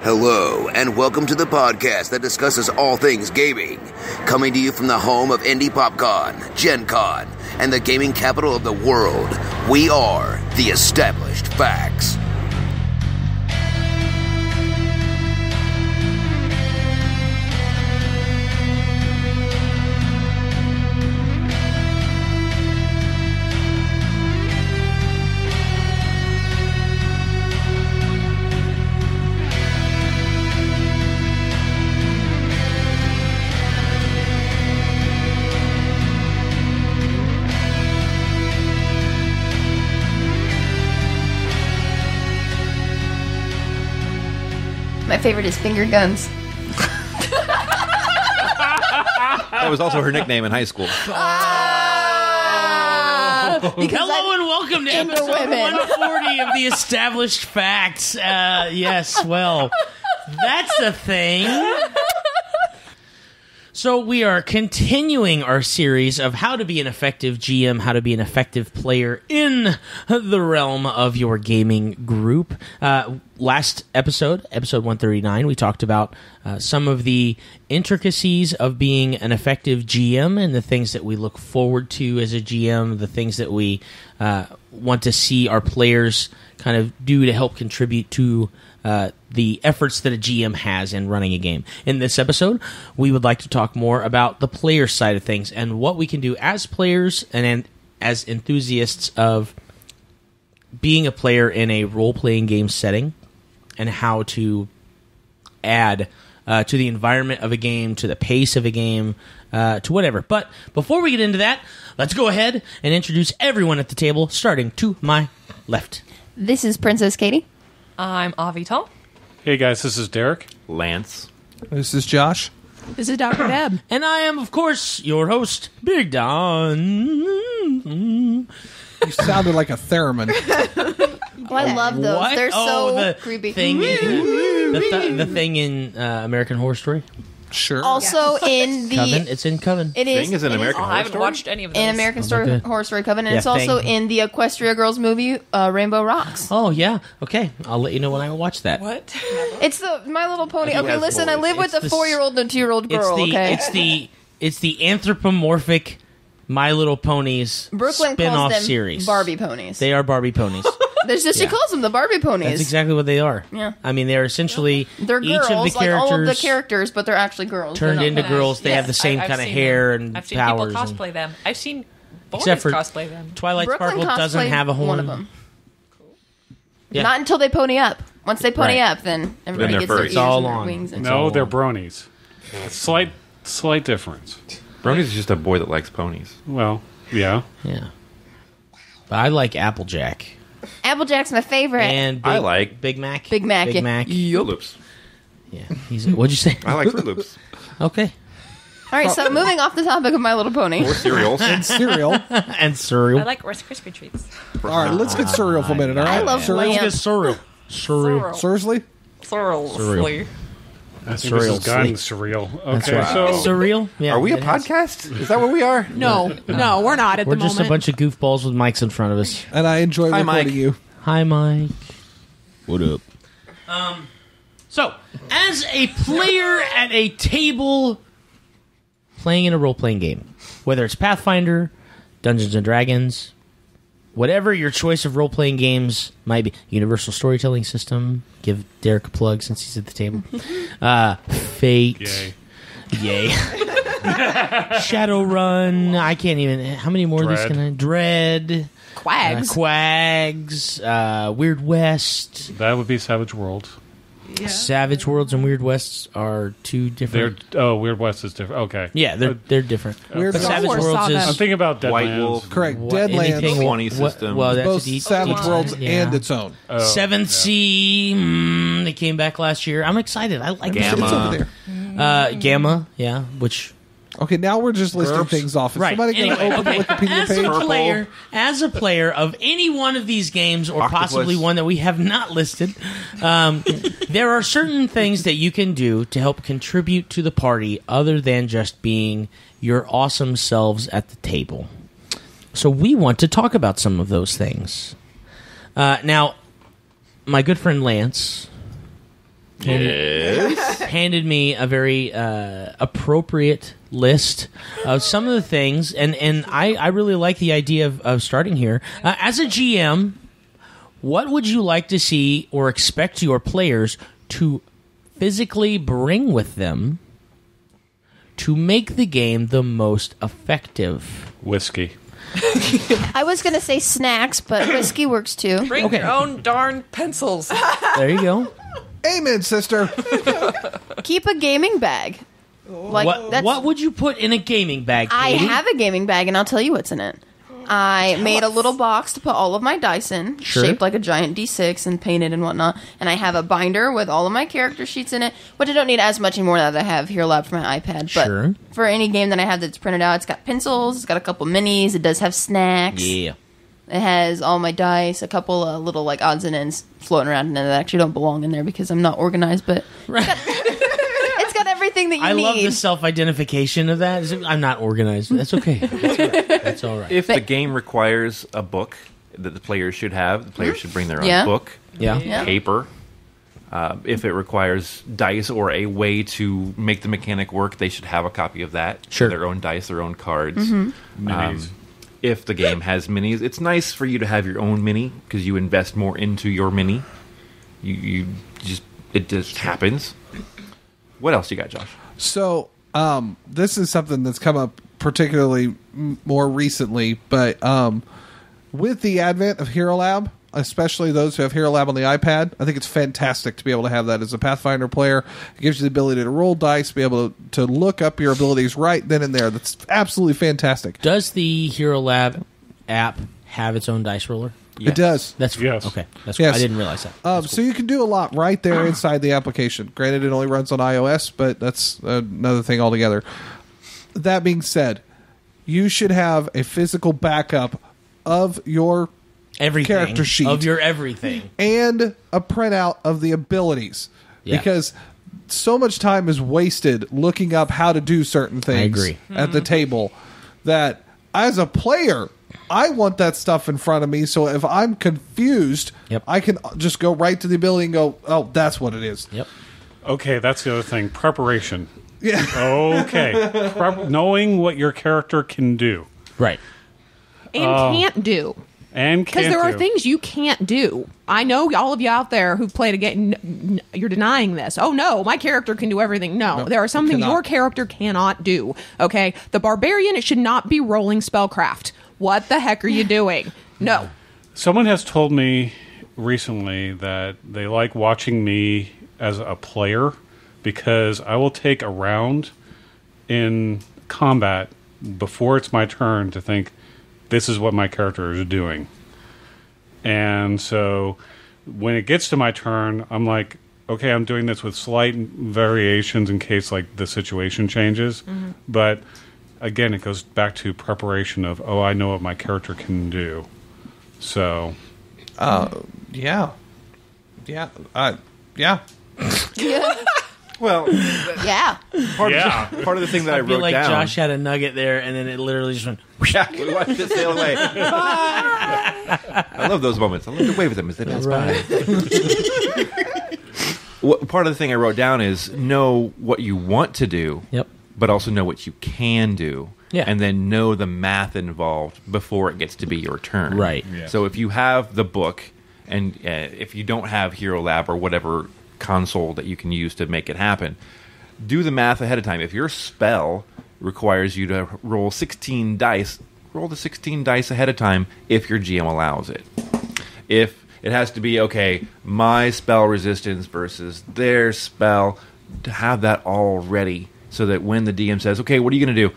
Hello, and welcome to the podcast that discusses all things gaming. Coming to you from the home of Indy PopCon, GenCon, and the gaming capital of the world, we are the Established Facts. My favorite is finger guns. That was also her nickname in high school. Hello and welcome to episode 140 of the Established Facts. Yes, well, that's a thing. So we are continuing our series of how to be an effective GM, how to be an effective player in the realm of your gaming group. Last episode 139, we talked about some of the intricacies of being an effective GM and the things that we look forward to as a GM, the things that we want to see our players kind of do to help contribute to the efforts that a GM has in running a game. In this episode, we would like to talk more about the player side of things and what we can do as players and as enthusiasts of being a player in a role-playing game setting and how to add to the environment of a game, to the pace of a game, to whatever. But before we get into that, let's go ahead and introduce everyone at the table, starting to my left. This is Princess Kaytie. I'm Avital. Hey guys, this is Derek. Lance. This is Josh. This is Dr. Deb. And I am, of course, your host, Big Don. You sounded like a theremin. Oh, I love those. What? They're so the creepy. Thing the thing in American Horror Story? Sure. Also in the... Coven? It's in Coven. It is. Thing is an it American I Horror haven't Story? watched any of those. in American Horror Story Coven, and Yeah, it's also Thing. in the Equestria Girls movie, Rainbow Rocks. Oh, yeah. Okay. I'll let you know when I watch that. What? It's the My Little Pony. Okay, has listen, I boys. live with It's a the 4-year-old and a 2-year-old girl, okay? It's the anthropomorphic My Little Ponies Brooklyn spin-off calls them series. Barbie ponies. They are Barbie ponies. She calls them the Barbie ponies. That's exactly what they are. Yeah. I mean, they're essentially They're each girls, of the like all of the characters characters, but they're actually girls. turned They're into not- girls. They Yes. have the same I've kind of seen hair them. and I've seen powers. people and- cosplay them. I've seen boys Except for cosplay them. Twilight Brooklyn Sparkle doesn't cosplayed have a horn. one of them. Yeah. Not until they pony up. Once they pony Right. up, then everybody they're gets their furries. ears It's all and their long. wings. And No, all they're on. bronies. Slight difference. Brony's is just a boy that likes ponies. Well, yeah. Yeah. But I like Applejack. Applejack's my favorite. And I like Big Mac. Big Mac. Big yeah. Mac. Fruit Loops. Yeah. What'd you say? I like Fruit Loops. Okay. All right, so moving off the topic of My Little Pony. Or cereals. And cereal. And cereal. I like Rice Krispie treats. All right, let's get cereal for a minute, all right? I love cereal. lamb. Let's get cereal. Cereal. Seriously? Cereal. I think Cereal this is gun sleep. cereal. That's Okay, right. so Cereal? Yeah, Are we a it is. podcast? Is that what we are? No, we're not at We're the just moment. a bunch of goofballs with mics in front of us. And I enjoy Hi, recording Mike. you. Hi, Mike. What up? So, as a player at a table playing in a role-playing game, whether it's Pathfinder, Dungeons & Dragons, whatever your choice of role-playing games might be, Universal Storytelling System, give Derek a plug since he's at the table, Fate, yay. Shadowrun, I can't even, how many more of these Dread. can I, Dread, Quags. Quags, Weird West, That would be Savage World. Savage Worlds and Weird Wests are two different. Weird West is different. Okay. Yeah, they're different. Weird But West. Savage Warsaw Worlds them. I'm is thinking about Deadlands. White Wolf. Correct. what- Deadlands. anything- 20 what- system. Well, that's Both a deep- Savage Worlds yeah. and its own. Oh, Seventh yeah. Sea. They came back last year. I'm excited. I like Gamma. It's over there. Gamma. Yeah, which Okay, now we're just listing Herbs. things off. Is right. somebody going to Anyway, open okay. the Wikipedia page? As a player of any one of these games, or Octopus. possibly one that we have not listed, there are certain things that you can do to help contribute to the party other than just being your awesome selves at the table. So we want to talk about some of those things. Now, my good friend Lance handed me a very appropriate list of some of the things, and I really like the idea of starting here. As a GM, what would you like to see or expect your players to physically bring with them to make the game the most effective? Whiskey. I was going to say snacks, but whiskey works too. Bring your own darn pencils. There you go. Amen, sister. Keep a gaming bag. Like What would you put in a gaming bag, I Kaytie? have a gaming bag, and I'll tell you what's in it. I made a little box to put all of my dice in, Sure. shaped like a giant D6 and painted and whatnot. And I have a binder with all of my character sheets in it, which I don't need as much anymore now that I have Hero Lab for my iPad. But Sure. for any game that I have that's printed out, it's got pencils, it's got a couple minis, it does have snacks. Yeah. It has all my dice, a couple of little like odds and ends floating around in it that actually don't belong in there because I'm not organized, but it's got everything that you I need. love the self-identification of that. I'm not organized. That's okay. That's all right. If the game requires a book that the players should have, the players should bring their own Yeah. book, Yeah. paper. If it requires dice or a way to make the mechanic work, they should have a copy of that. Sure. Their own dice, their own cards. Minis. If the game has minis, it's nice for you to have your own mini because you invest more into your mini. It just happens. What else you got, Josh? So, this is something that's come up particularly more recently, but with the advent of Hero Lab, especially those who have Hero Lab on the iPad, I think it's fantastic to be able to have that as a Pathfinder player. It gives you the ability to roll dice, be able to look up your abilities right then and there. That's absolutely fantastic. Does the Hero Lab app have its own dice roller? It does. That's Yes. okay. That's Yes. I didn't realize that. So you can do a lot right there inside the application. Granted, it only runs on iOS, but that's another thing altogether. That being said, you should have a physical backup of your Everything character sheet of your everything. and a printout of the abilities. Yeah. Because so much time is wasted looking up how to do certain things agree. at the table that as a player, I want that stuff in front of me, so if I'm confused, Yep. I can just go right to the ability and go, oh, that's what it is. Yep. Okay, that's the other thing. Preparation. Yeah. Okay. Knowing what your character can do. Right. And can't do. And Because can't there are do. things you can't do. I know all of you out there who've played a game, you're denying this. Oh, no, my character can do everything. No, there are some things cannot. your character cannot do. Okay? The barbarian, it should not be rolling spellcraft. What the heck are you doing? No. Someone has told me recently that they like watching me as a player because I will take a round in combat before it's my turn to think, this is what my character is doing. And so when it gets to my turn, I'm like, okay, I'm doing this with slight variations in case like the situation changes. But again, it goes back to preparation of, oh, I know what my character can do. So Yeah. Yeah. Yeah. Well, Yeah. part Yeah. of the thing that I I feel wrote like down. Josh had a nugget there, and then it literally just went. Yeah, we watched it sail away. I love those moments. I love to wave at them as they pass by. Part of the thing I wrote down is know what you want to do, Yep. but also know what you can do. Yeah. And then know the math involved before it gets to be your turn. Right. Yeah. So if you have the book, and if you don't have Hero Lab or whatever console that you can use to make it happen, do the math ahead of time. If your spell requires you to roll 16 dice, roll the 16 dice ahead of time if your GM allows it. If it has to be, okay, my spell resistance versus their spell, to have that all ready so that when the DM says, okay, what are you going to do?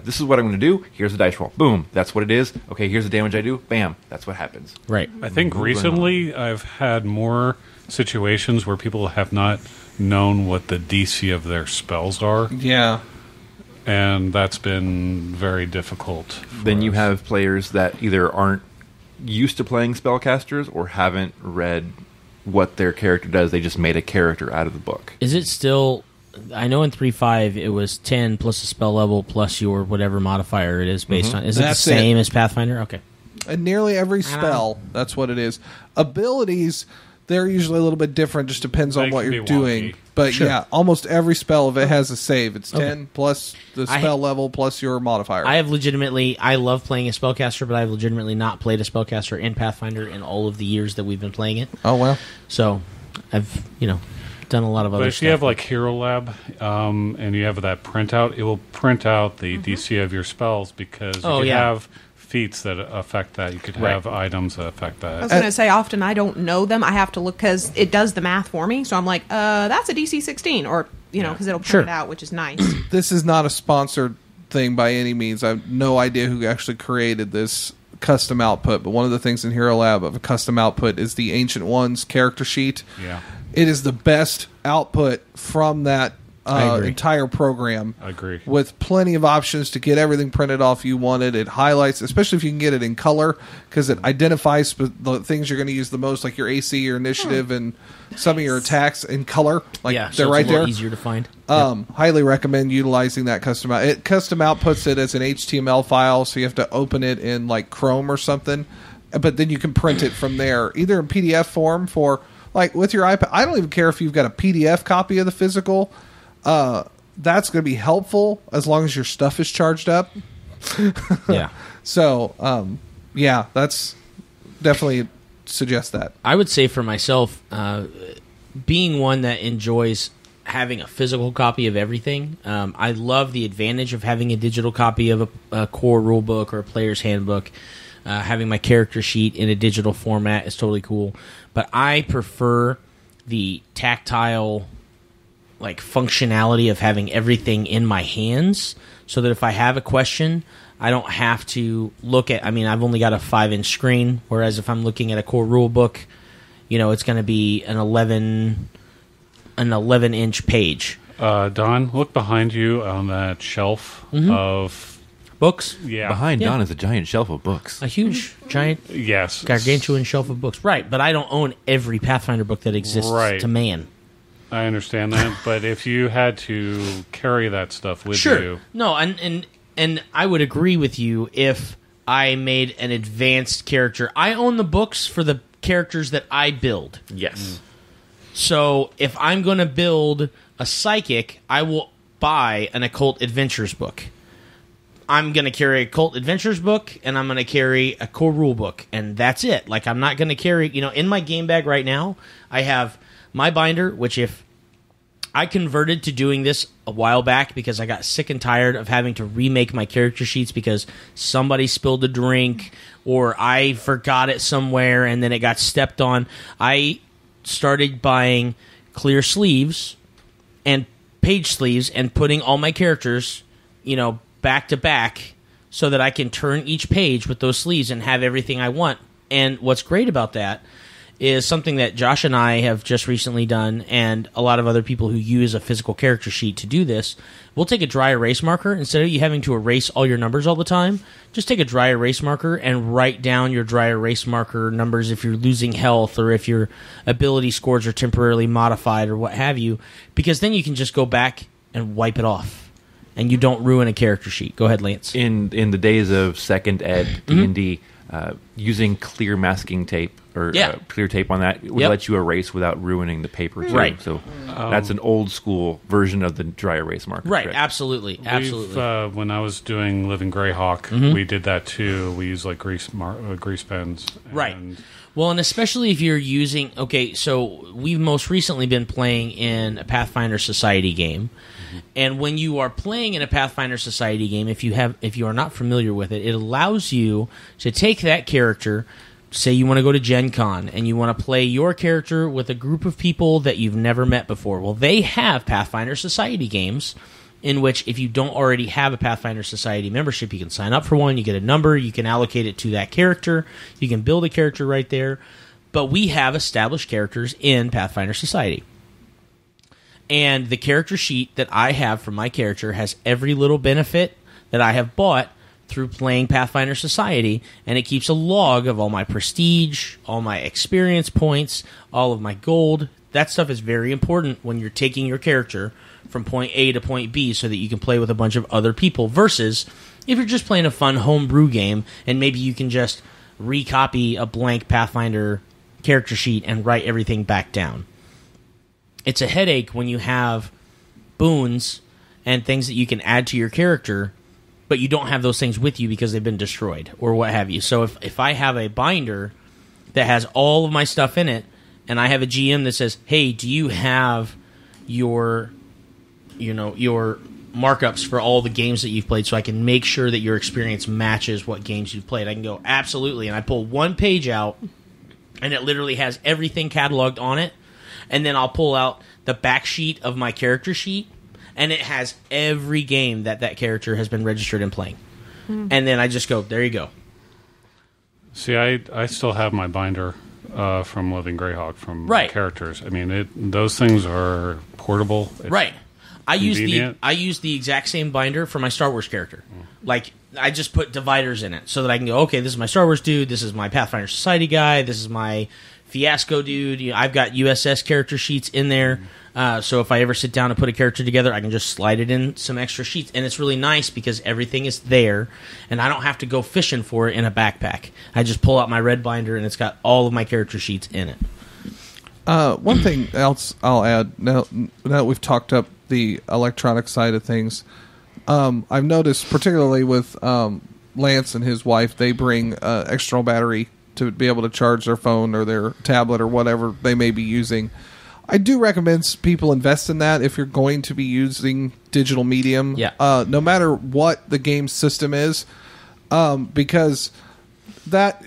This is what I'm going to do. Here's the dice roll. Boom. That's what it is. Okay, here's the damage I do. Bam. That's what happens. Right. I think recently I've had more situations where people have not known what the DC of their spells are, Yeah. and that's been very difficult. for Then you us. have players that either aren't used to playing spellcasters or haven't read what their character does. They just made a character out of the book. Is it still? I know in 3.5 it was 10 plus a spell level plus your whatever modifier it is based on. Is it the That's same as Pathfinder? Okay. And nearly every spell, that's what it is. Abilities, they're usually a little bit different. Just depends on They what can you're be doing. wonky. But Sure. yeah, almost every spell, if it has a save, it's 10 plus the spell level plus your modifier. I love playing a spellcaster, but I've legitimately not played a spellcaster in Pathfinder in all of the years that we've been playing it. Oh, well. So I've, done a lot of other But if stuff. you have like Hero Lab and you have that printout, it will print out the DC of your spells because you can have feats that affect that. You could have items that affect I that. was going to say, often I don't know them. I have to look because it does the math for me. So I'm like, that's a DC 16, or because it'll print it out, which is nice. This is not a sponsored thing by any means. I have no idea who actually created this custom output, but one of the things in Hero Lab of a custom output is the Ancient Ones character sheet. Yeah. It is the best output from that entire program. I agree. With plenty of options to get everything printed off you wanted. It highlights, especially if you can get it in color, because it identifies the things you're going to use the most, like your AC, your initiative, and some of your attacks in color. Like so they're right it's a little there. easier to find. Highly recommend utilizing that custom out. It custom outputs it as an HTML file, so you have to open it in like Chrome or something. But then you can print it from there, either in PDF form for like with your iPad. I don't even care if you've got a PDF copy of the physical. That's going to be helpful as long as your stuff is charged up. Yeah. So, that's definitely suggest that. I would say for myself, being one that enjoys having a physical copy of everything, I love the advantage of having a digital copy of a core rulebook or a player's handbook. Having my character sheet in a digital format is totally cool. But I prefer the tactile functionality of having everything in my hands, so that if I have a question, I don't have to look at. I've only got a 5-inch screen, whereas if I'm looking at a core rule book, it's going to be an 11-inch page. Don, look behind you on that shelf of books. Yeah, Behind Don is a giant shelf of books. A huge, giant, yes, gargantuan shelf of books. Right, but I don't own every Pathfinder book that exists to man. I understand that, but if you had to carry that stuff with you... No, and I would agree with you if I made an advanced character. I own the books for the characters that I build. Yes. So if I'm going to build a psychic, I will buy an Occult Adventures book. I'm going to carry a Occult Adventures book, and I'm going to carry a core rule book, and that's it. I'm not going to carry... in my game bag right now, I have... my binder, which if I converted to doing this a while back because I got sick and tired of having to remake my character sheets because somebody spilled a drink or I forgot it somewhere and then it got stepped on, I started buying clear sleeves and page sleeves and putting all my characters, back to back so that I can turn each page with those sleeves and have everything I want. And what's great about that is something that Josh and I have just recently done, and a lot of other people who use a physical character sheet to do this. We'll take a dry erase marker. Instead of you having to erase all your numbers all the time, just take a dry erase marker and write down your dry erase marker numbers if you're losing health or if your ability scores are temporarily modified or what have you, because then you can just go back and wipe it off, and you don't ruin a character sheet. Go ahead, Lance. In the days of second ed D&D, using clear masking tape or clear tape on that would let you erase without ruining the paper too. Right. So that's an old school version of the dry erase marker. Right, trick. absolutely. When I was doing Living Greyhawk, we did that too. We used grease pens. Right. Well, and especially if you're using... Okay, so we've most recently been playing in a Pathfinder Society game. And when you are playing in a Pathfinder Society game, if you are not familiar with it, it allows you to take that character... Say you want to go to GenCon and you want to play your character with a group of people that you've never met before. Well, they have Pathfinder Society games in which if you don't already have a Pathfinder Society membership, you can sign up for one, you get a number, you can allocate it to that character, you can build a character right there. But we have established characters in Pathfinder Society. And the character sheet that I have for my character has every little benefit that I have bought through playing Pathfinder Society, and it keeps a log of all my prestige, all my experience points, all of my gold. That stuff is very important when you're taking your character from point A to point B so that you can play with a bunch of other people, versus if you're just playing a fun homebrew game and maybe you can just recopy a blank Pathfinder character sheet and write everything back down. It's a headache when you have boons and things that you can add to your character, but you don't have those things with you because they've been destroyed or what have you. So if I have a binder that has all of my stuff in it, and I have a GM that says, hey, do you have your markups for all the games that you've played so I can make sure that your experience matches what games you've played? I can go, absolutely. And I pull one page out, and it literally has everything cataloged on it. And then I'll pull out the back sheet of my character sheet, and it has every game that character has been registered in playing. And then I just go, there you go. See, I still have my binder from Living Greyhawk from characters. I mean, those things are portable. It's I use the exact same binder for my Star Wars character. Like, I just put dividers in it so that I can go, okay, this is my Star Wars dude, this is my Pathfinder Society guy, this is my Fiasco dude. I've got USS character sheets in there. So if I ever sit down and put a character together, I can just slide it in some extra sheets. And it's really nice because everything is there, and I don't have to go fishing for it in a backpack. I just pull out my red binder, and it's got all of my character sheets in it. One thing else I'll add, now that we've talked up the electronic side of things, I've noticed, particularly with Lance and his wife, they bring external battery to be able to charge their phone or their tablet or whatever they may be using. I do recommend people invest in that if you're going to be using digital medium, no matter what the game system is, because that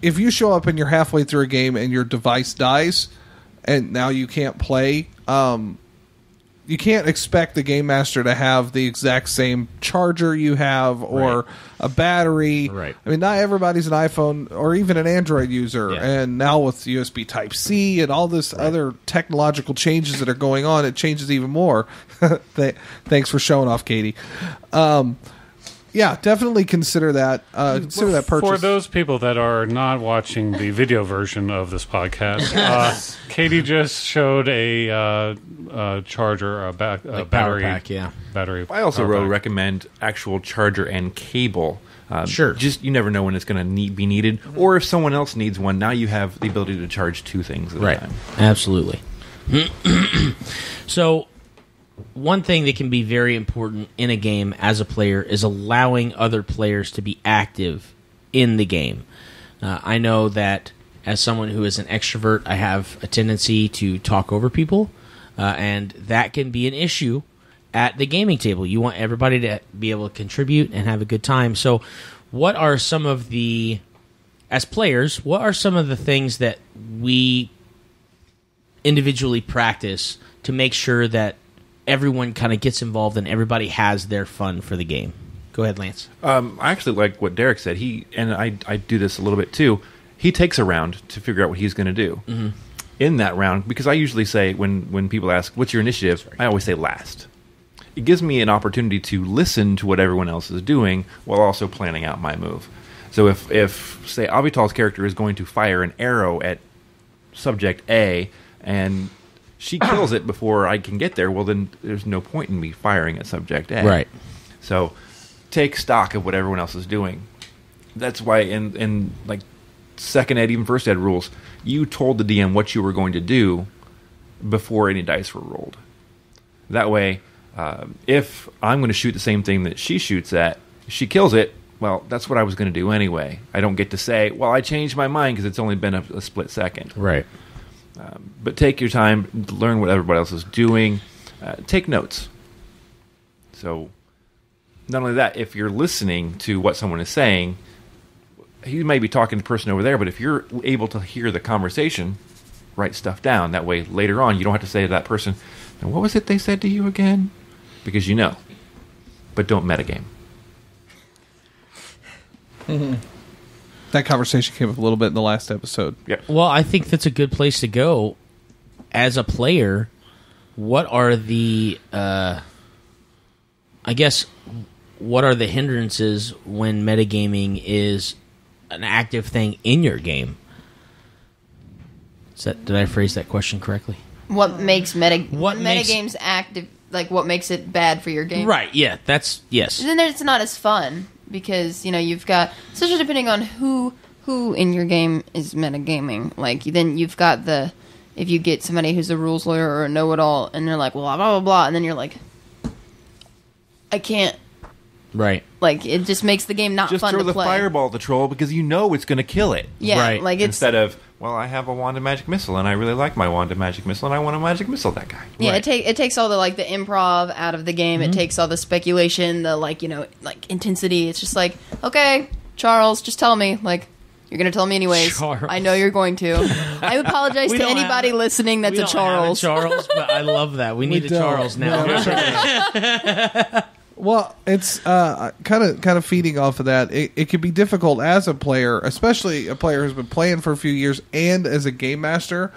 if you show up and you're halfway through a game and your device dies and now you can't play, you can't expect the game master to have the exact same charger you have or a battery. Right. I mean, not everybody's an iPhone or even an Android user. Yeah. And now with USB Type-C and all this other technological changes that are going on, it changes even more. Thanks for showing off, Kaytie. Yeah, definitely consider that. Consider that purchase. For those people that are not watching the video version of this podcast, Kaytie just showed a charger, a battery pack, battery. I also recommend actual charger and cable. Sure. Just you never know when it's going to be needed, or if someone else needs one. Now you have the ability to charge two things at a time. Absolutely. So, one thing that can be very important in a game as a player is allowing other players to be active in the game. I know that as someone who is an extrovert, I have a tendency to talk over people, and that can be an issue at the gaming table. You want everybody to be able to contribute and have a good time. So what are some of the, as players, what are some of the things that we individually practice to make sure that everyone kind of gets involved and everybody has their fun for the game? Go ahead, Lance. I actually like what Derek said. I do this a little bit too. He takes a round to figure out what he's going to do. Mm-hmm. In that round, because I usually say, when people ask, what's your initiative? I always say last. It gives me an opportunity to listen to what everyone else is doing while also planning out my move. So if say, Avital's character is going to fire an arrow at subject A, and she kills it before I can get there, well, then there's no point in me firing at subject A. Right. So take stock of what everyone else is doing. That's why in like second ed, even first ed rules, you told the DM what you were going to do before any dice were rolled. That way, if I'm going to shoot the same thing that she shoots at, she kills it, well, that's what I was going to do anyway. I don't get to say, well, I changed my mind because it's only been a split second. Right. But take your time, learn what everybody else is doing, take notes. So, not only that, if you're listening to what someone is saying, he may be talking to the person over there, but if you're able to hear the conversation, write stuff down. That way, later on, you don't have to say to that person, "And what was it they said to you again?" Because you know. But don't metagame. Mm-hmm. That conversation came up a little bit in the last episode. Yeah. Well, I think that's a good place to go. As a player, what are the, what are the hindrances when metagaming is an active thing in your game? Did I phrase that question correctly? What makes metagames active? Like, what makes it bad for your game? Right, yeah, yes. And then it's not as fun because, you've got, especially depending on who who in your game is metagaming. Like, then you've got if you get somebody who's a rules lawyer or a know-it-all, and they're like, well, blah, blah, blah, and then you're like, I can't. Right. Like, it just makes the game not Just fun throw to the play. fireball at the troll because you know it's going to kill it. Yeah, Right. like it's Instead of, well, I have a wand of magic missile, and I really like my wand of magic missile, and I want to magic missile that guy. yeah. Right. It takes all the like the improv out of the game. It takes all the speculation, the like intensity. It's just like, okay, Charles, just tell me. Like, you're gonna tell me anyways. Charles. I know you're going to. I apologize We to don't anybody have- listening that's We a don't Charles. have a Charles, but I love that. We need a don't. Charles now. No, well, it's kind of feeding off of that. It can be difficult as a player, especially a player who's been playing for a few years, and as a game master.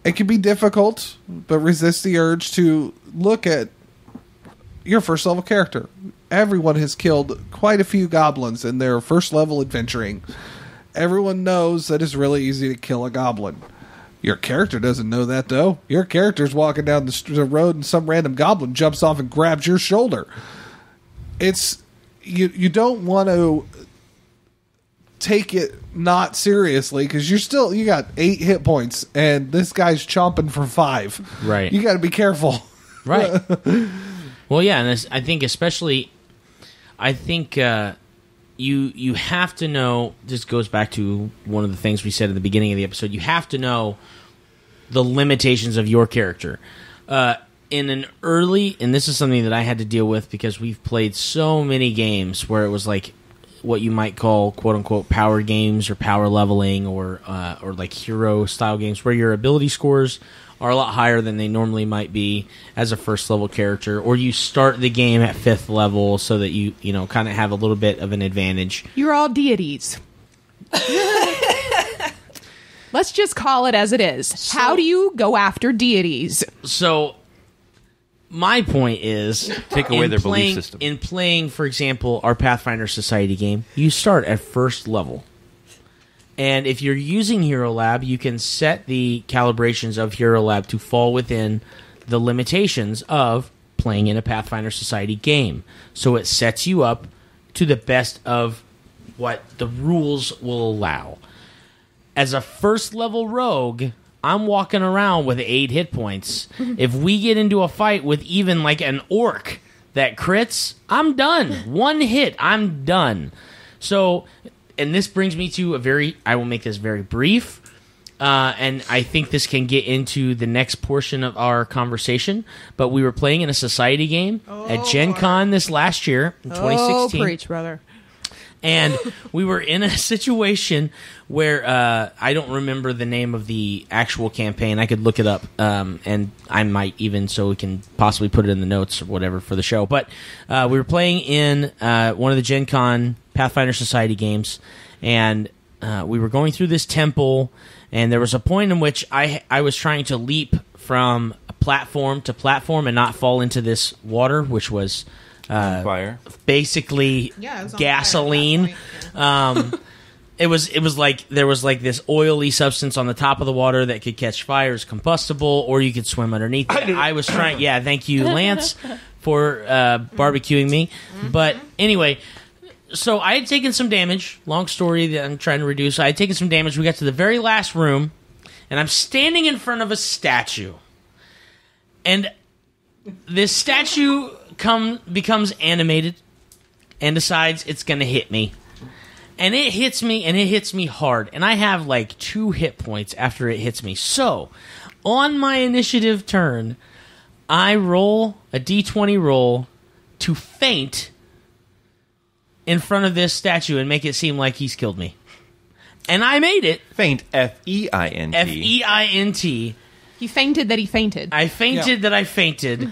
It can be difficult, but resist the urge to look at your first level character. Everyone has killed quite a few goblins in their first level adventuring. Everyone knows that it's really easy to kill a goblin. Your character doesn't know that, though. Your character's walking down the road and some random goblin jumps off and grabs your shoulder. It's you don't want to take it not seriously because you got 8 hit points and this guy's chomping for 5. Right. You got to be careful. Right. Well, yeah, and I think especially, you have to know. This goes back to one of the things we said at the beginning of the episode. You have to know the limitations of your character. In an early, and this is something that I had to deal with because we've played so many games where it was like what you might call "quote unquote" power games or power leveling or like hero style games where your ability scores are a lot higher than they normally might be as a first level character, or you start the game at 5th level so that you kind of have a little bit of an advantage. You're all deities. Let's just call it as it is. How do you go after deities? So my point is, Take away in their playing, belief system. In playing, for example, our Pathfinder Society game, you start at 1st level. And if you're using Hero Lab, you can set the calibrations of Hero Lab to fall within the limitations of playing in a Pathfinder Society game. So it sets you up to the best of what the rules will allow. As a 1st level rogue, I'm walking around with 8 hit points. If we get into a fight with even like an orc that crits, I'm done. 1 hit, I'm done. So, and this brings me to I will make this very brief, and I think this can get into the next portion of our conversation, but we were playing in a society game at GenCon this last year, in 2016. Oh, preach, brother. And we were in a situation where I don't remember the name of the actual campaign. I could look it up, and I might even, so we can possibly put it in the notes or whatever for the show. But we were playing in one of the Gen Con Pathfinder Society games, and we were going through this temple, and there was a point in which I was trying to leap from platform to platform and not fall into this water, which was... Fire. basically It was on gasoline. fire at that It was like there was like this oily substance on the top of the water that could catch fire, is combustible, or you could swim underneath it. I was trying. Yeah, thank you, Lance, for barbecuing me. But anyway, so I had taken some damage. Long story that I'm trying to reduce. I had taken some damage. We got to the very last room, and I'm standing in front of a statue, and this statue becomes animated and decides it's going to hit me. And it hits me, and it hits me hard. And I have like 2 hit points after it hits me. So, on my initiative turn, I roll a d20 roll to feint in front of this statue and make it seem like he's killed me. And I made it. Feint, F-E-I-N-T. F-E-I-N-T. He fainted that he fainted. I fainted that I fainted.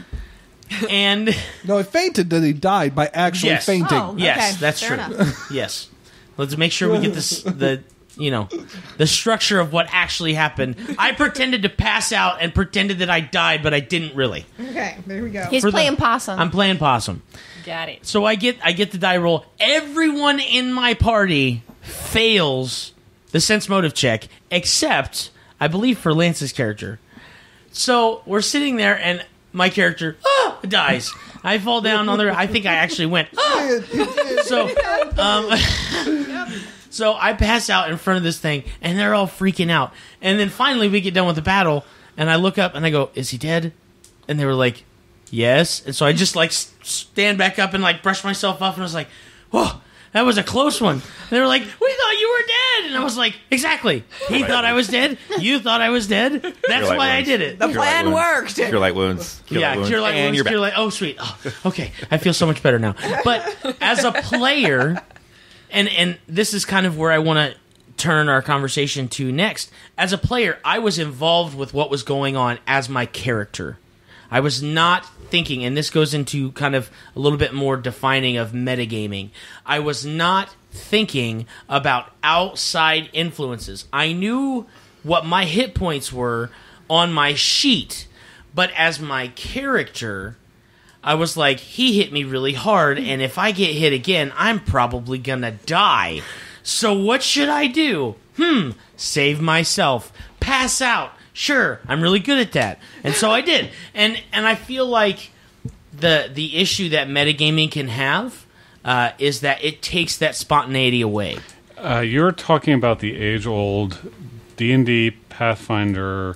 And No, it fainted that he died by actually Yes. fainting. Oh. yes, Okay, that's fair true. enough. Yes. Let's make sure we get the structure of what actually happened. I pretended to pass out and pretended that I died, but I didn't really. Okay, there we go. He's For the- playing possum. I'm playing possum. Got it. So I get the die roll. Everyone in my party fails the sense motive check, except I believe for Lance's character. So we're sitting there, and my character dies. I fall down on there. I think I actually went. So, So I pass out in front of this thing, and they're all freaking out. And then finally we get done with the battle, and I look up and I go, "Is he dead?" And they were like, "Yes." And so I just like stand back up and like brush myself off, and I was like, "Whoa, that was a close one." And they were like, "We thought you were dead." And I was like, "Exactly. He thought I was dead. You thought I was dead. That's why I did it." The plan worked. Cure light wounds. Cure light wounds. You're back. Cure light. Oh, sweet. Oh, okay. I feel so much better now. But as a player, and this is kind of where I want to turn our conversation to next. As a player, I was involved with what was going on as my character. I was not thinking, and this goes into kind of a little bit more defining of metagaming. I was not thinking about outside influences. I knew what my hit points were on my sheet, but as my character, I was like, he hit me really hard, and if I get hit again, I'm probably gonna die. So what should I do? Save myself. Pass out. Sure, I'm really good at that. And so I did. And I feel like the issue that metagaming can have is that it takes that spontaneity away. You're talking about the age-old D&D Pathfinder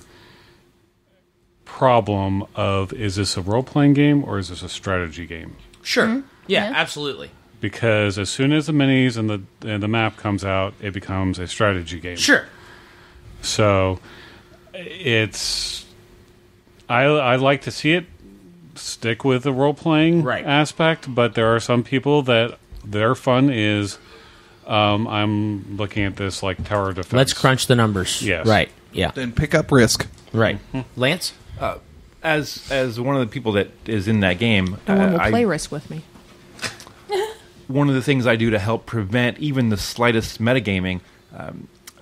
problem of, is this a role-playing game or is this a strategy game? Sure. Mm-hmm. Yeah, absolutely. Because as soon as the minis and the map comes out, it becomes a strategy game. Sure. So it's I like to see it stick with the role playing aspect, but there are some people that their fun is I'm looking at this like tower defense. Let's crunch the numbers. Yes. Right. Yeah. Then pick up risk. Right. Lance? As one of the people that is in that game, No one will play Risk with me. one of the things I do to help prevent even the slightest metagaming,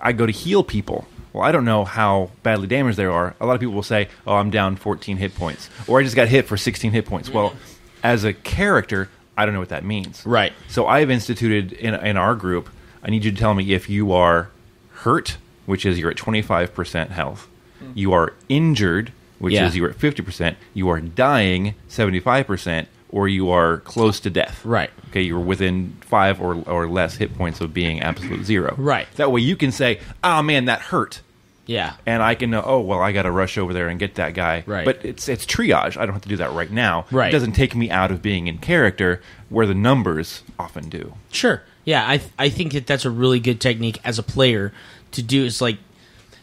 I go to heal people. Well, I don't know how badly damaged they are. A lot of people will say, "Oh, I'm down 14 hit points," or "I just got hit for 16 hit points." Well, as a character, I don't know what that means. Right. So I've instituted in our group, I need you to tell me if you are hurt, which is you're at 25% health. You are injured, which is you're at 50%. You are dying, 75%. Or you are close to death. Right. Okay, you're within 5 or less hit points of being absolute zero. Right. That way you can say, "Oh man, that hurt." Yeah. And I can know, "Oh, well, I got to rush over there and get that guy." Right. But it's triage. I don't have to do that right now. Right. It doesn't take me out of being in character, where the numbers often do. Sure. Yeah, I think that's a really good technique as a player to do. It's like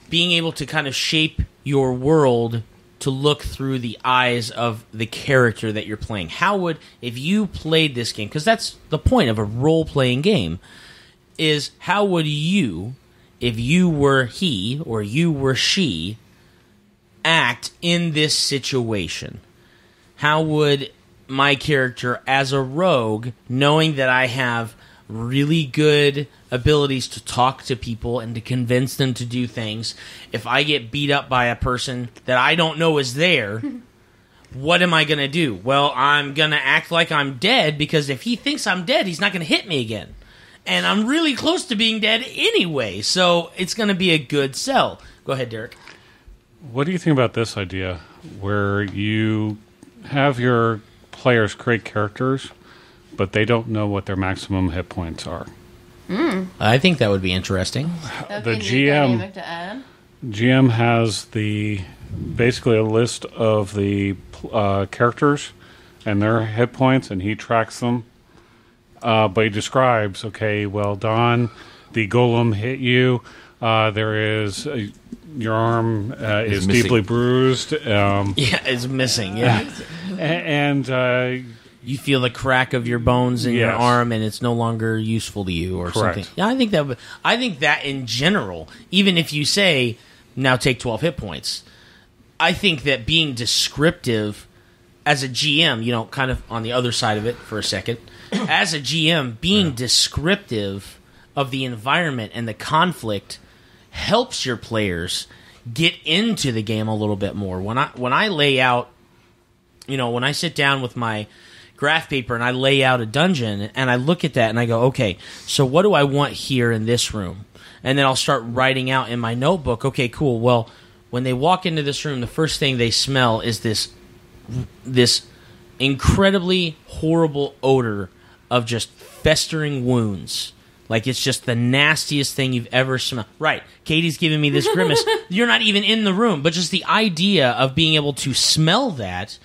being able to kind of shape your world to look through the eyes of the character that you're playing. How would, if you played this game, because that's the point of a role-playing game, is how would you, if you were he or you were she, act in this situation? How would my character as a rogue, knowing that I have really good abilities to talk to people and to convince them to do things, if I get beat up by a person that I don't know is there, what am I going to do? Well, I'm going to act like I'm dead, because if he thinks I'm dead, he's not going to hit me again. And I'm really close to being dead anyway, so it's going to be a good sell. Go ahead, Derek. What do you think about this idea where you have your players create characters, but they don't know what their maximum hit points are? I think that would be interesting. The GM has basically a list of the characters and their hit points, and he tracks them. But he describes, okay, well, Don, the golem hit you. There is your arm is missing. deeply bruised. Yeah, it's missing. Yeah, and you feel the crack of your bones in your arm, and it's no longer useful to you, or correct. something. Yeah, I think that in general, even if you say now take 12 hit points, I think that being descriptive as a GM, kind of on the other side of it for a second, as a GM, being descriptive of the environment and the conflict helps your players get into the game a little bit more. When I lay out, when I sit down with my graph paper and I lay out a dungeon and I look at that and I go, okay, so what do I want here in this room? And then I'll start writing out in my notebook, okay, cool, well, when they walk into this room, the first thing they smell is this incredibly horrible odor of just festering wounds. Like, it's just the nastiest thing you've ever smelled. Right. Katie's giving me this grimace. You're not even in the room, but just the idea of being able to smell that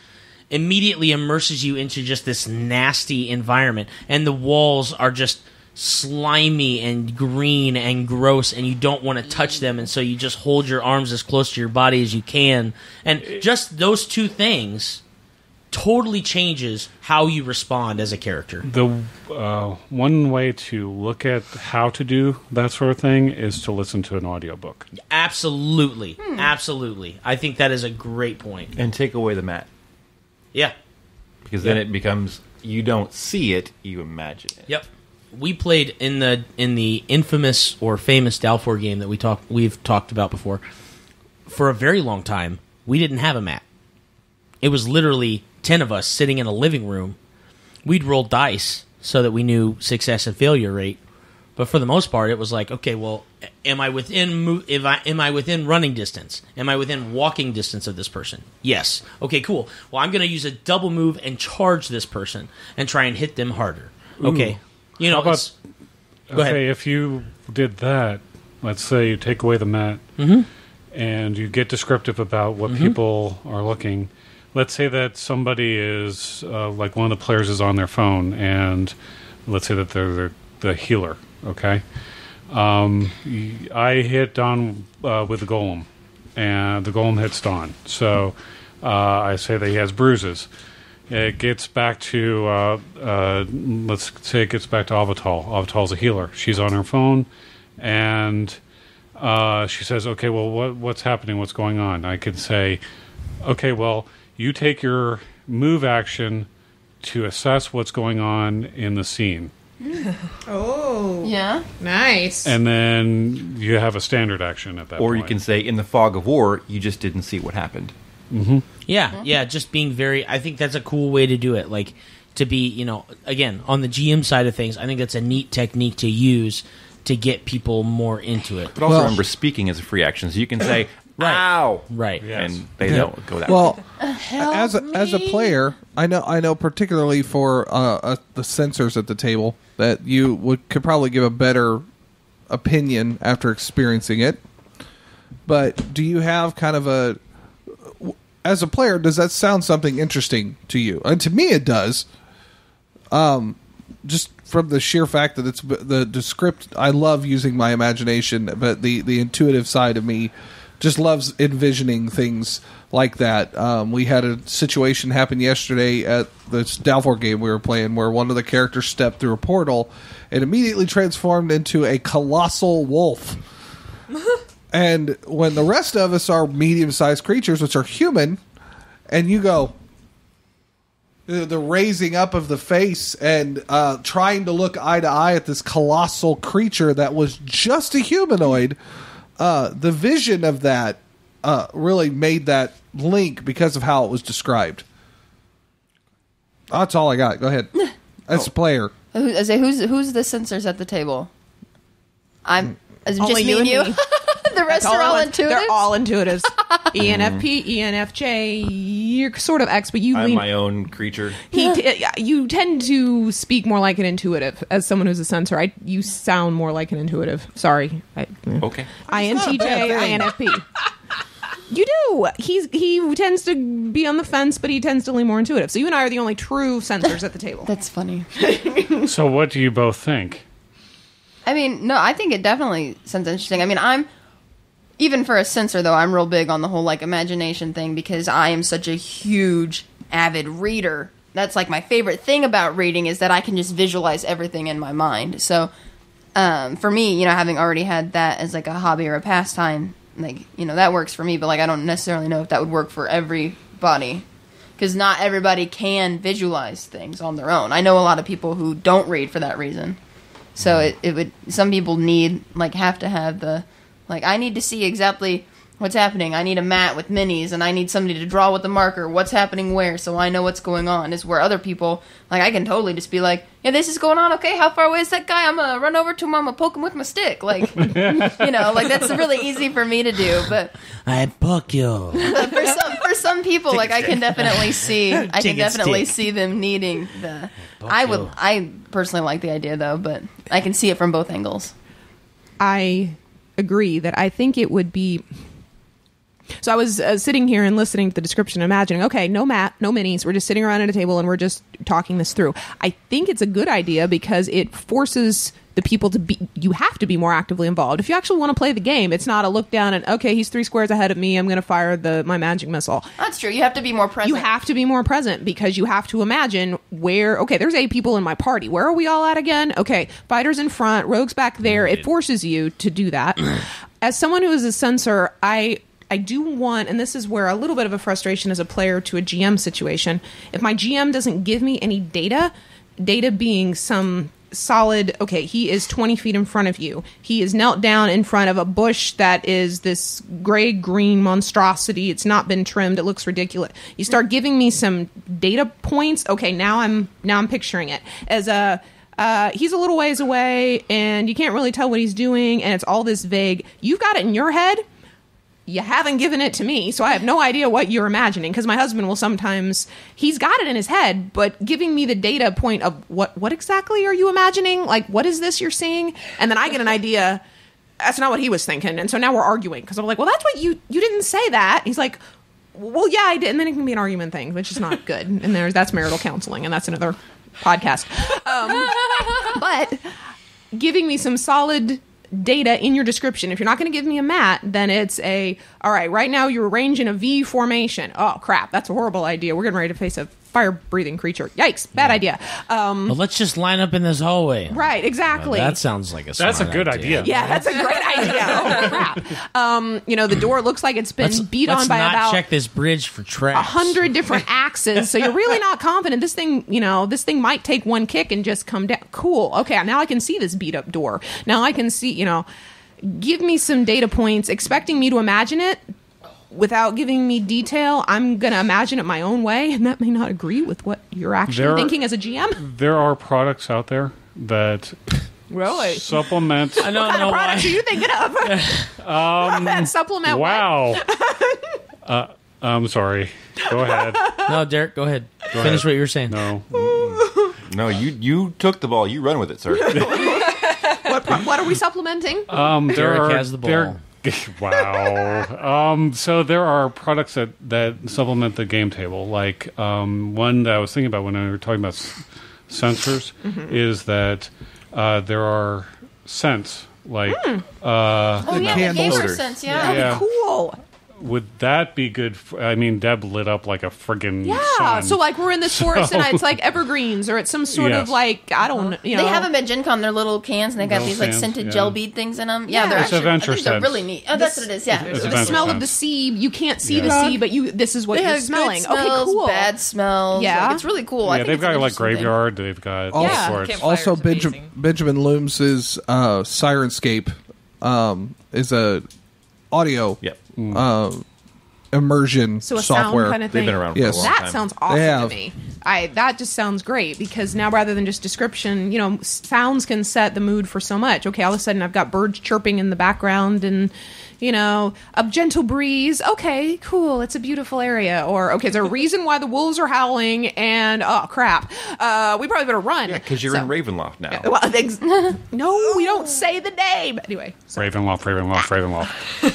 immediately immerses you into just this nasty environment. And the walls are just slimy and green and gross, and you don't want to touch them, and so you just hold your arms as close to your body as you can. And just those two things totally changes how you respond as a character. The one way to look at how to do that sort of thing is to listen to an audiobook. Absolutely. Absolutely. I think that is a great point. And take away the mat. Yeah. Because then it becomes, you don't see it, you imagine it. Yep. We played in the infamous or famous Dalfor game that we've talked about before. For a very long time, we didn't have a mat. It was literally 10 of us sitting in a living room. We'd roll dice so that we knew success and failure rate. But for the most part, it was like, okay, well, am I within running distance? Am I within walking distance of this person? Yes. Okay, cool. Well, I'm going to use a double move and charge this person and try and hit them harder. Okay. You know, How about, go ahead. okay, if you did that, let's say you take away the mat and you get descriptive about what people are looking. Let's say that somebody is, like one of the players is on their phone, and let's say that they're the healer, okay? I hit Don with the golem, and the golem hits Don. So I say that he has bruises. It gets back to, let's say it gets back to Avital. Avital's a healer. She's on her phone, and she says, okay, well, what's happening? What's going on? I could say, okay, well, you take your move action to assess what's going on in the scene. Oh. Yeah. Nice. And then you have a standard action at that point. Or you can say, in the fog of war, you just didn't see what happened. Yeah, just being very... I think that's a cool way to do it. Like, to be, again, on the GM side of things, I think that's a neat technique to use to get people more into it. But also remember, speaking is a free action, so you can say, ow! Right. Yes. And they don't go that way. Well, as a player, I know particularly for the censors at the table that you could probably give a better opinion after experiencing it. But do you have kind of as a player, does that sound something interesting to you? And to me, it does. Just from the sheer fact that it's the script, I love using my imagination, but the intuitive side of me just loves envisioning things like that. We had a situation happen yesterday at this Dalfor game we were playing where one of the characters stepped through a portal and immediately transformed into a colossal wolf. And when the rest of us are medium-sized creatures, which are human, and you go, the raising up of the face and trying to look eye to eye at this colossal creature that was just a humanoid, the vision of that really made that link because of how it was described. That's all I got. Go ahead. As a player. Who's the censors at the table? Is it Only just me and you? me. The rest are all intuitive? They're all intuitives. ENFP, ENFJ, you're sort of X, but you I'm lean... my own creature. You tend to speak more like an intuitive. As someone who's a censor, you sound more like an intuitive. Sorry. Okay. INTJ, INFP. You do. He tends to be on the fence, but he tends to lean more intuitive. So you and I are the only true censors at the table. That's funny. So what do you both think? I mean, no, I think it definitely sounds interesting. I mean, even for a censor, though, I'm real big on the whole, imagination thing because I am such a huge, avid reader. That's, my favorite thing about reading is that I can just visualize everything in my mind. So, for me, having already had that as, a hobby or a pastime, that works for me, but, I don't necessarily know if that would work for everybody. Because not everybody can visualize things on their own. I know a lot of people who don't read for that reason. So it would... Some people need, have to have the... I need to see exactly what's happening? I need a mat with minis, and I need somebody to draw with the marker. What's happening where? So I know what's going on. Is where other people, like, I can totally just be like, yeah, this is going on. Okay, how far away is that guy? I'm gonna run over to him. I'm gonna poke him with my stick. Like, you know, like that's really easy for me to do. But I poke you. But for some people, like I can definitely see them needing the. I personally like the idea though, but I can see it from both angles. I agree that I think it would be. So I was sitting here and listening to the description, imagining, okay, no mat, no minis. We're just sitting around at a table and we're just talking this through. I think it's a good idea because it forces the people to be. You have to be more actively involved. If you actually want to play the game, it's not a look down and, okay, he's 3 squares ahead of me. I'm going to fire my magic missile. That's true. You have to be more present. You have to be more present because you have to imagine where, okay, there's 8 people in my party. Where are we all at again? Okay, fighters in front, rogues back there. It forces you to do that. As someone who is a censor, I do want, and this is where a little bit of a frustration as a player to a GM situation, if my GM doesn't give me any data being some solid, okay, he is 20 feet in front of you. He is knelt down in front of a bush that is this gray-green monstrosity. It's not been trimmed. It looks ridiculous. You start giving me some data points. Okay, now I'm picturing it as a he's a little ways away and you can't really tell what he's doing and it's all this vague. You've got it in your head. You haven't given it to me, so I have no idea what you're imagining, because my husband will sometimes, he's got it in his head, but giving me the data point of what exactly are you imagining? Like, what is this you're seeing? And then I get an idea, that's not what he was thinking, and so now we're arguing, because I'm like, well, that's what you didn't say that. He's like, well, yeah, I did, and then it can be an argument thing, which is not good, and that's marital counseling, and that's another podcast. But giving me some solid data in your description. If you're not going to give me a mat, then it's all right, right now you're arranged in a V formation. Oh, crap. That's a horrible idea. We're getting ready to face a fire-breathing creature. Yikes. Bad idea. Well, let's just line up in this hallway. Right, exactly. That sounds like That's a good idea. Yeah, that's a great idea. Oh, crap. The door looks like it's been beat on by about... Let's not check this bridge for traps. 100 different axes, so you're really not confident. This thing might take one kick and just come down. Cool. Okay, now I can see this beat-up door. Now I can see, give me some data points, expecting me to imagine it. Without giving me detail, I'm going to imagine it my own way, and that may not agree with what you're actually thinking as a GM. There are products out there that really supplement. I don't know what products are you thinking of? That supplement. Wow. I'm sorry. Go ahead. No, Derek, go ahead. Finish what you were saying. No, you took the ball. You run with it, sir. What are we supplementing? Derek has the ball. Wow. So there are products that supplement the game table. Like one that I was thinking about when we were talking about sensors is that there are scents like the gamer sense, yeah. Cool. Would that be good? Deb lit up like a friggin' sun. So like we're in this forest and it's like evergreens or it's some sort of like, I don't know. They have them at GenCon, they're little cans and they got these like scented gel bead things in them. Yeah, they're it's actually, adventure I think they're really neat. Oh, that's what it is, yeah. The smell of the sea, you can't see the sea, but this is what you're smelling. Smells, okay, cool. Bad smells. Yeah. Like, it's really cool. Yeah, they've got like graveyard, they've got all sorts. Also, Benjamin Looms' Sirenscape is a audio immersion so a software. Sound kind of thing. They've been around for a long time. That sounds awesome to me. That just sounds great because now rather than just description, sounds can set the mood for so much. Okay, all of a sudden I've got birds chirping in the background and a gentle breeze. Okay, cool. It's a beautiful area. Or, okay, is there a reason why the wolves are howling? And, oh, crap. We probably better run. Yeah, because you're in Ravenloft now. No, we don't say the name. Anyway. Ravenloft.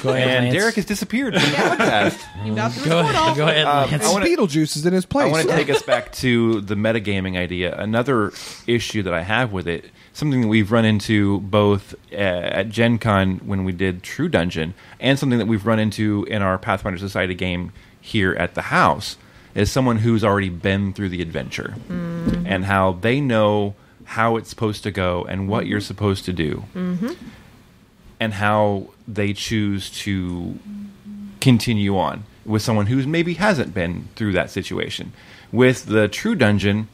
Go ahead, and Lance. Derek has disappeared from the podcast. You got the Go ahead, And Lance. Beetlejuice is in his place. I want to take us back to the metagaming idea. Another issue that I have with it, something that we've run into both at GenCon when we did True Dungeon, and something that we've run into in our Pathfinder Society game here at the house, is someone who's already been through the adventure and how they know how it's supposed to go and what you're supposed to do and how they choose to continue on with someone who maybe hasn't been through that situation. With the True Dungeon,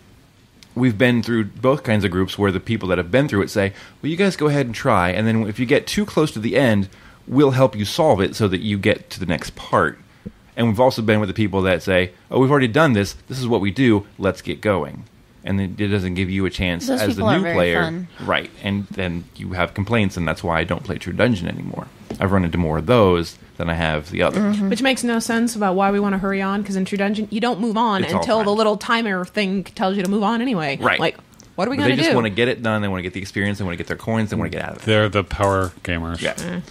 we've been through both kinds of groups where the people that have been through it say, well, you guys go ahead and try, and then if you get too close to the end, we'll help you solve it so that you get to the next part. And we've also been with the people that say, oh, we've already done this. This is what we do. Let's get going. And it doesn't give you a chance Those as the people are new very player. fun. Right. And then you have complaints, and that's why I don't play True Dungeon anymore. I've run into more of those than I have the others. Which makes no sense about why we want to hurry on, because in True Dungeon, you don't move on It's all until the timed. little timer thing tells you to move on anyway. Right. Like, what are we But going they to just do? want to get it done. They want to get the experience. They want to get their coins. They want to get out of it. They're the power gamers. Yeah.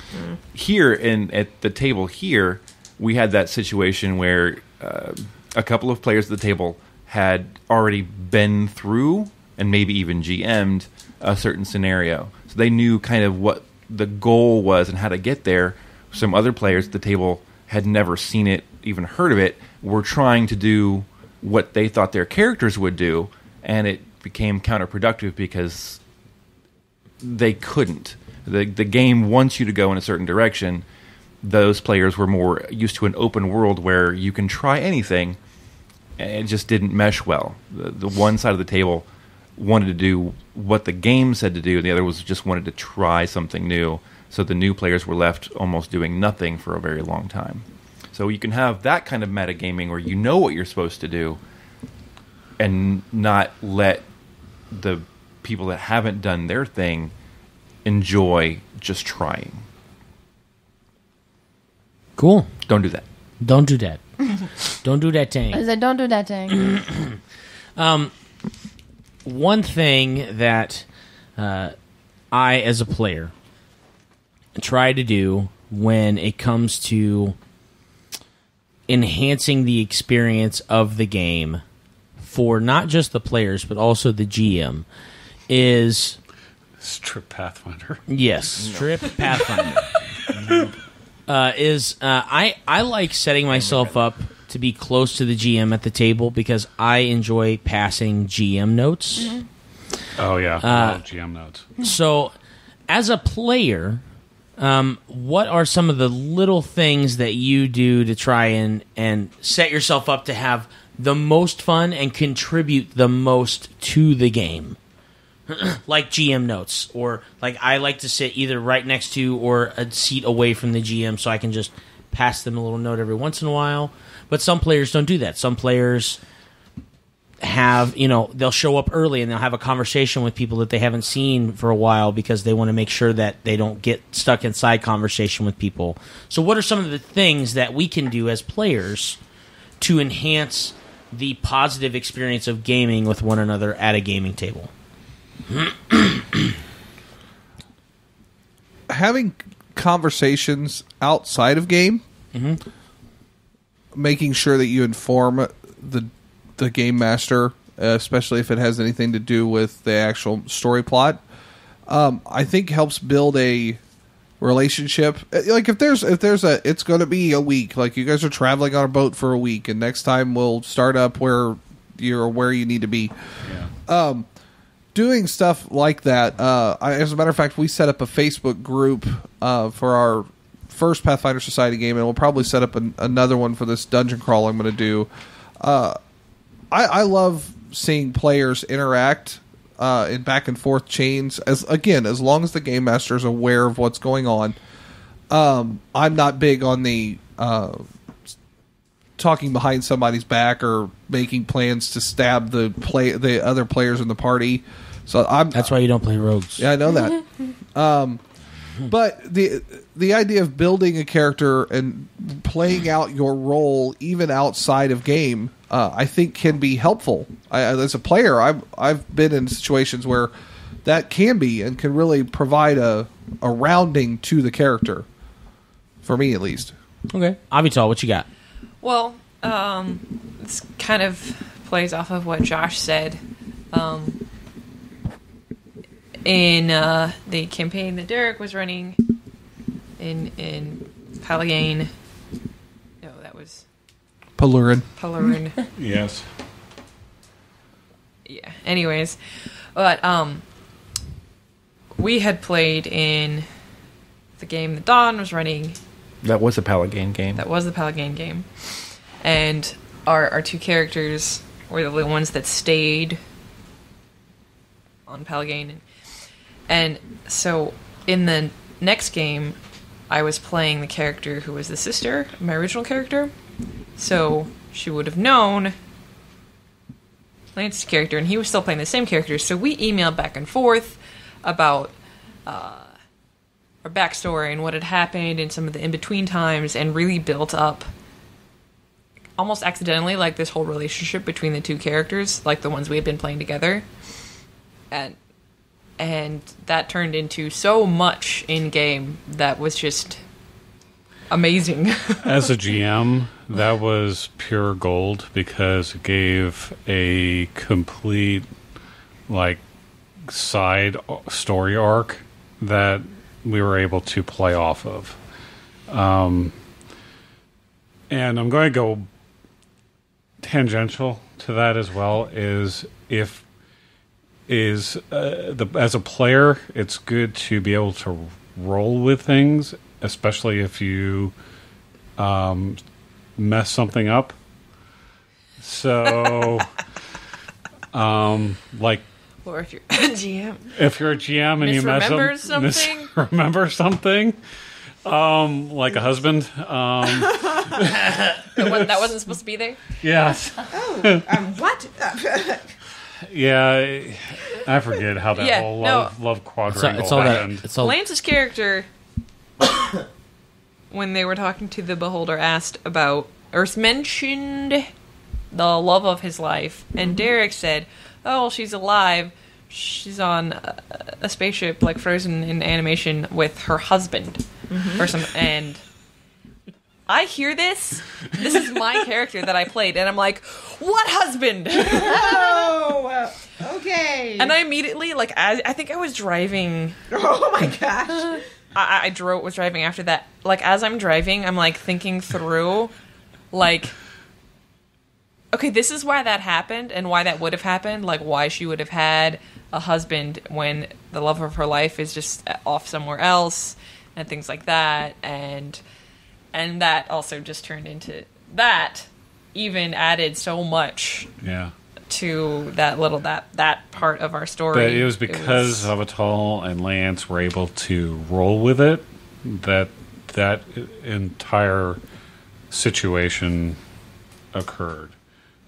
Here at the table here, we had that situation where a couple of players at the table had already been through and maybe even GM'd a certain scenario. So they knew kind of what the goal was and how to get there. Some other players at the table had never seen it, even heard of it, were trying to do what they thought their characters would do, and it became counterproductive because they couldn't. The game wants you to go in a certain direction. Those players were more used to an open world where you can try anything, and it just didn't mesh well. The one side of the table wanted to do what the game said to do, and the other was just wanted to try something new. So the new players were left almost doing nothing for a very long time. So you can have that kind of metagaming where you know what you're supposed to do and not let the people that haven't done their thing enjoy just trying. Cool. Don't do that. Don't do that. Don't do that thing. I said, don't do that thing. One thing that I, as a player, try to do when it comes to enhancing the experience of the game for not just the players but also the GM is Strip Pathfinder. Strip Pathfinder. I like setting myself up to be close to the GM at the table because I enjoy passing GM notes. Oh, yeah. I love GM notes. So, as a player, what are some of the little things that you do to try and set yourself up to have the most fun and contribute the most to the game? Like GM notes, or like I like to sit either right next to or a seat away from the GM so I can just pass them a little note every once in a while. But some players don't do that. Some players have, they'll show up early and they'll have a conversation with people that they haven't seen for a while because they want to make sure that they don't get stuck in side conversation with people. So what are some of the things that we can do as players to enhance the positive experience of gaming with one another at a gaming table? Having conversations outside of game, making sure that you inform the game master, especially if it has anything to do with the actual story plot, I think helps build a relationship. Like if there's it's going to be a week. Like you guys are traveling on a boat for a week, and next time we'll start up where you need to be. Yeah. Doing stuff like that. As a matter of fact, we set up a Facebook group for our first Pathfinder Society game, and we'll probably set up another one for this dungeon crawl I'm going to do. I love seeing players interact in back and forth chains. As long as the game master is aware of what's going on. I'm not big on the talking behind somebody's back or making plans to stab the other players in the party. So that's why you don't play rogues. Yeah, I know that. But the idea of building a character and playing out your role even outside of game, I think can be helpful. As a player, I've been in situations where that can be and can really provide a rounding to the character. For me, at least. Okay, Avital, what you got? Well, this kind of plays off of what Josh said. In the campaign that Derek was running in Palagain. No, that was Palurin. Yes. Yeah. Anyways, but we had played in the game that Dawn was running. That was a Palagain game. That was the Palagain game, and our two characters were the ones that stayed on Palagain. And so in the next game, I was playing the character who was the sister of my original character, so she would have known Lance's character, and he was still playing the same character, so we emailed back and forth about our backstory and what had happened and some of the in-between times, and really built up, almost accidentally, like this whole relationship between the two characters, like the ones we had been playing together. And that turned into so much in-game that was just amazing. As a GM, that was pure gold because it gave a complete, like, side story arc that we were able to play off of. And I'm going to go tangential to that as well, as a player, it's good to be able to roll with things, especially if you mess something up. So, like, Or if you're a GM. If you're a GM and you misremember something, like a husband. That wasn't supposed to be there? Yes. What? Yeah, I forget how that whole love quadrangle happened. Lance's character, when they were talking to the Beholder, asked about, or mentioned the love of his life, and Derek said, "Oh, she's alive. She's on a spaceship, like frozen in animation, with her husband, or something." And I hear this. This is my character that I played, and I'm like, "What husband?" Oh, okay. And I immediately, like, I think I was driving. Oh my gosh. I was driving after that. Like, as I'm driving, I'm, like, thinking through, like, okay, this is why that happened and why that would have happened. Like, why she would have had a husband when the love of her life is just off somewhere else and things like that. And that also just turned into that even added so much to that part of our story. But it was because Avital and Lance were able to roll with it that entire situation occurred.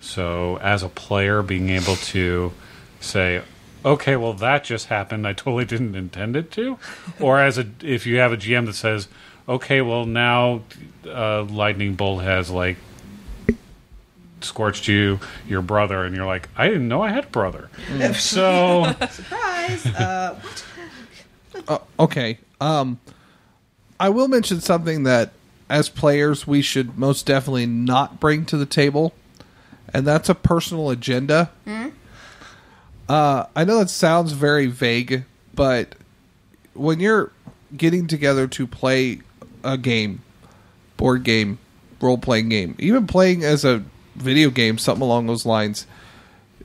So as a player, being able to say, okay, well, that just happened, I totally didn't intend it to. Or if you have a GM that says, okay, well, now lightning bolt has, like, scorched your brother, and you're like, I didn't know I had a brother. So surprise. Okay. I will mention something that, as players, we should most definitely not bring to the table, and that's a personal agenda. I know that sounds very vague, but when you're getting together to play a game, board game, role-playing game, even playing as a video game, something along those lines,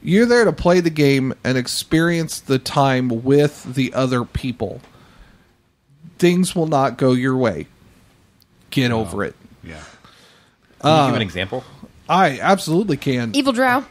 you're there to play the game and experience the time with the other people. Things will not go your way. Get over it. Yeah. Can you give an example? I absolutely can. Evil Drow.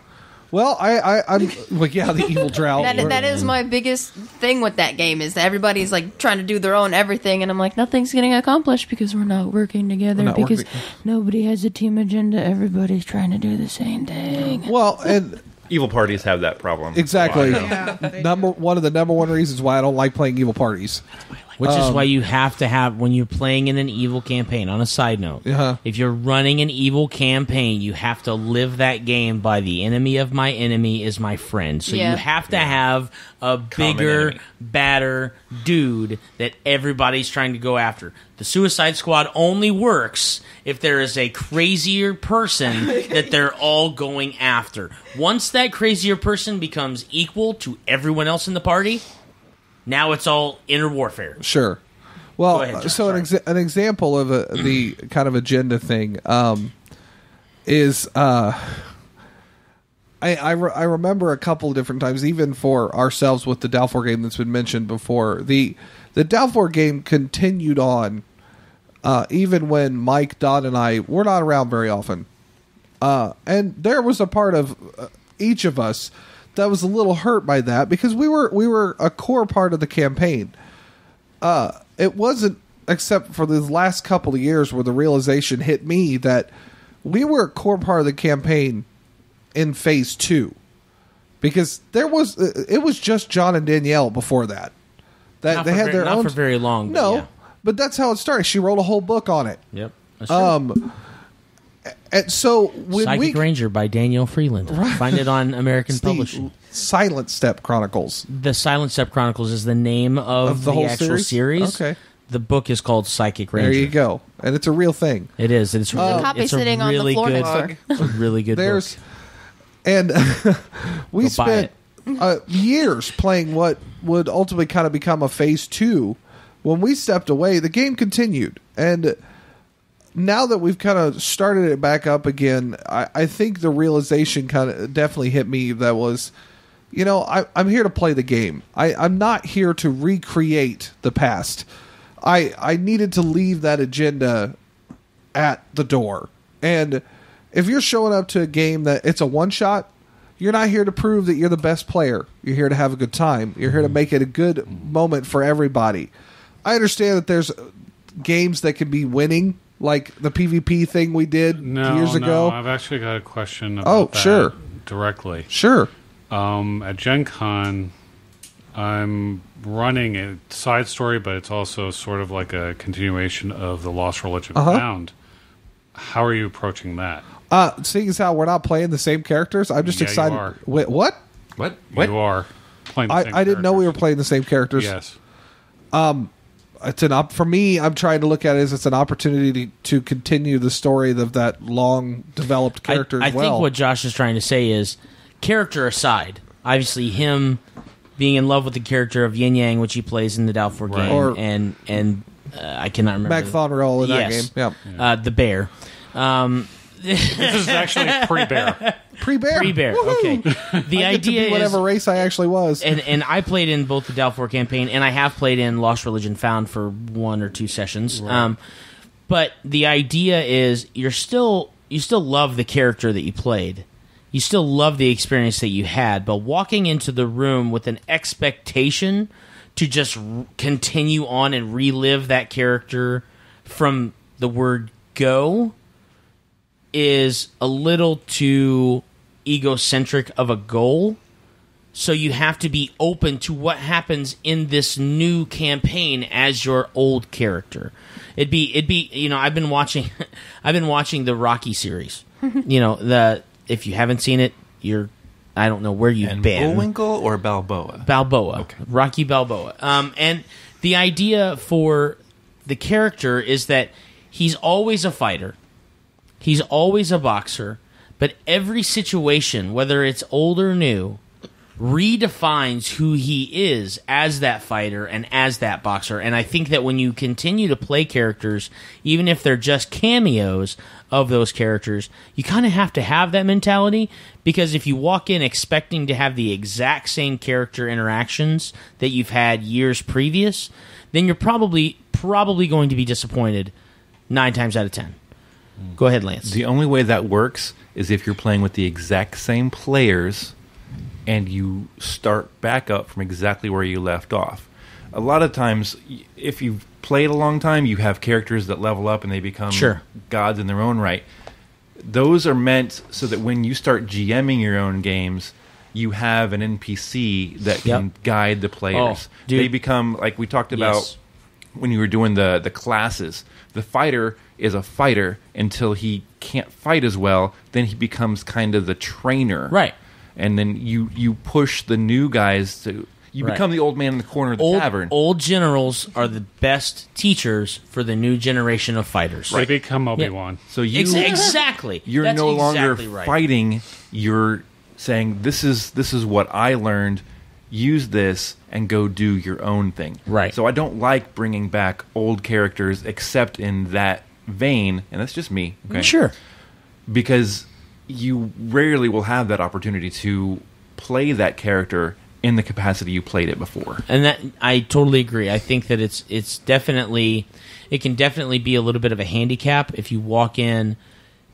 Well, I'm like, yeah, the evil Drow. That is my biggest thing with that game, is that everybody's like trying to do their own everything, and I'm like, nothing's getting accomplished because we're not working together, because nobody has a team agenda. Everybody's trying to do the same thing. Well, and Evil parties have that problem. exactly. One of the number one reasons why I don't like playing evil parties. Which is why you have to have, when you're playing in an evil campaign, on a side note, if you're running an evil campaign, you have to live that game by the enemy of my enemy is my friend. So you have to have a bigger, badder dude that everybody's trying to go after. The Suicide Squad only works if there is a crazier person that they're all going after. Once that crazier person becomes equal to everyone else in the party, now it's all inner warfare. Sure. Well, ahead, John. so an example of the kind of agenda thing is I remember a couple of different times, even for ourselves with the Dalfor game that's been mentioned before. The Dalfor game continued on even when Mike, Don, and I were not around very often. And there was a part of each of us that was a little hurt by that, because we were a core part of the campaign. It wasn't except for the last couple of years where the realization hit me that we were a core part of the campaign in phase 2. Because it was just John and Danielle before that. Not they for had very- their not own. for very long, but No, yeah. but that's how it started. She wrote a whole book on it. Yep. That's true. And so when Psychic Ranger by Danielle Freeland. Find it on American Publishing. Silent Step Chronicles. The Silent Step Chronicles is the name of the whole actual series. Okay. The book is called Psychic Ranger. There you go. And it's a real thing. It is. It's a copy sitting on the really floor good, next door. It's a really good There's book. And we Go buy spent years playing what would ultimately kind of become a phase 2. When we stepped away, the game continued. And now that we've kind of started it back up again, I think the realization kind of definitely hit me that was, I'm here to play the game. I'm not here to recreate the past. I needed to leave that agenda at the door. And if you're showing up to a game that it's a one-shot, you're not here to prove that you're the best player. You're here to have a good time. You're here to make it a good moment for everybody. I understand that there's games that can be winning, like the PvP thing we did years ago. No, I've actually got a question about that sure. directly. Sure. At GenCon, I'm running a side story, but it's also sort of like a continuation of the Lost Religion Found. How are you approaching that? Seeing as how we're not playing the same characters, I'm just excited. You are. Wait, what? What? You are playing the same I didn't know we were characters. playing the same characters. Yes. It's for me, I'm trying to look at it as it's an opportunity to continue the story of that long developed character I as well. think what Josh is trying to say is, character aside, obviously him being in love with the character of Yin Yang, which he plays in the Doubtful game, Or- and I cannot remember. Mac Thonrell in that Yes. game. Yeah. The bear. This is actually pre-bear. Pre-bear. Pre-bear. Woohoo! Okay. The I get to idea be is whatever race I actually was. and I played in both the Doubtful campaign and I have played in Lost Religion Found for 1 or 2 sessions. Right. But the idea is you still love the character that you played. You still love the experience that you had, but walking into the room with an expectation to just continue on and relive that character from the word go is a little too egocentric of a goal. So you have to be open to what happens in this new campaign as your old character. It'd be I've been watching the Rocky series. If you haven't seen it, I don't know where you've And been. Bullwinkle or Balboa? Balboa. Okay. Rocky Balboa. And the idea for the character is that he's always a fighter. He's always a boxer. But every situation, whether it's old or new, redefines who he is as that fighter and as that boxer. And I think that when you continue to play characters, even if they're just cameos of those characters, you kind of have to have that mentality, because if you walk in expecting to have the exact same character interactions that you've had years previous, then you're probably going to be disappointed 9 times out of 10. Go ahead, Lance. The only way that works is if you're playing with the exact same players and you start back up from exactly where you left off. A lot of times, if you've played a long time, you have characters that level up and they become gods in their own right. Those are meant so that when you start GMing your own games, you have an NPC that can guide the players. Oh, dude. They become, like we talked about when you were doing the classes, the fighter is a fighter until he can't fight as well. Then he becomes kind of the trainer. Right. And then you push the new guys to... You become the old man in the corner of the tavern. Old generals are the best teachers for the new generation of fighters. They become Obi-Wan. So you exactly. You're That's no longer exactly right. fighting. You're saying, this is what I learned. Use this and go do your own thing. Right. So I don't like bringing back old characters except in that vein, and that's just me. Okay? Sure. Because you rarely will have that opportunity to play that character in the capacity you played it before. And that I totally agree. I think that it can definitely be a little bit of a handicap if you walk in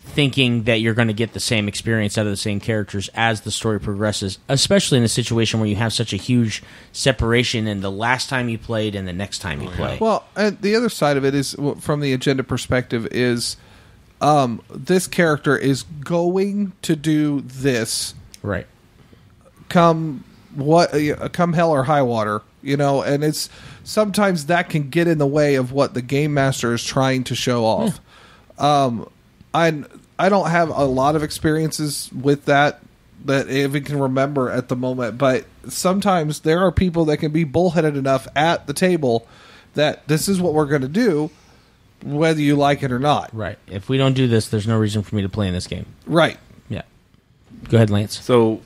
thinking that you're going to get the same experience out of the same characters as the story progresses, especially in a situation where you have such a huge separation in the last time you played and the next time you play. Well, and the other side of it is, from the agenda perspective, is this character is going to do this, right? Come hell or high water, and it's sometimes that can get in the way of what the game master is trying to show off. I don't have a lot of experiences with that I even can remember at the moment, but sometimes there are people that can be bullheaded enough at the table that this is what we're going to do, whether you like it or not. Right. If we don't do this, there's no reason for me to play in this game. Right. Yeah. Go ahead, Lance. So,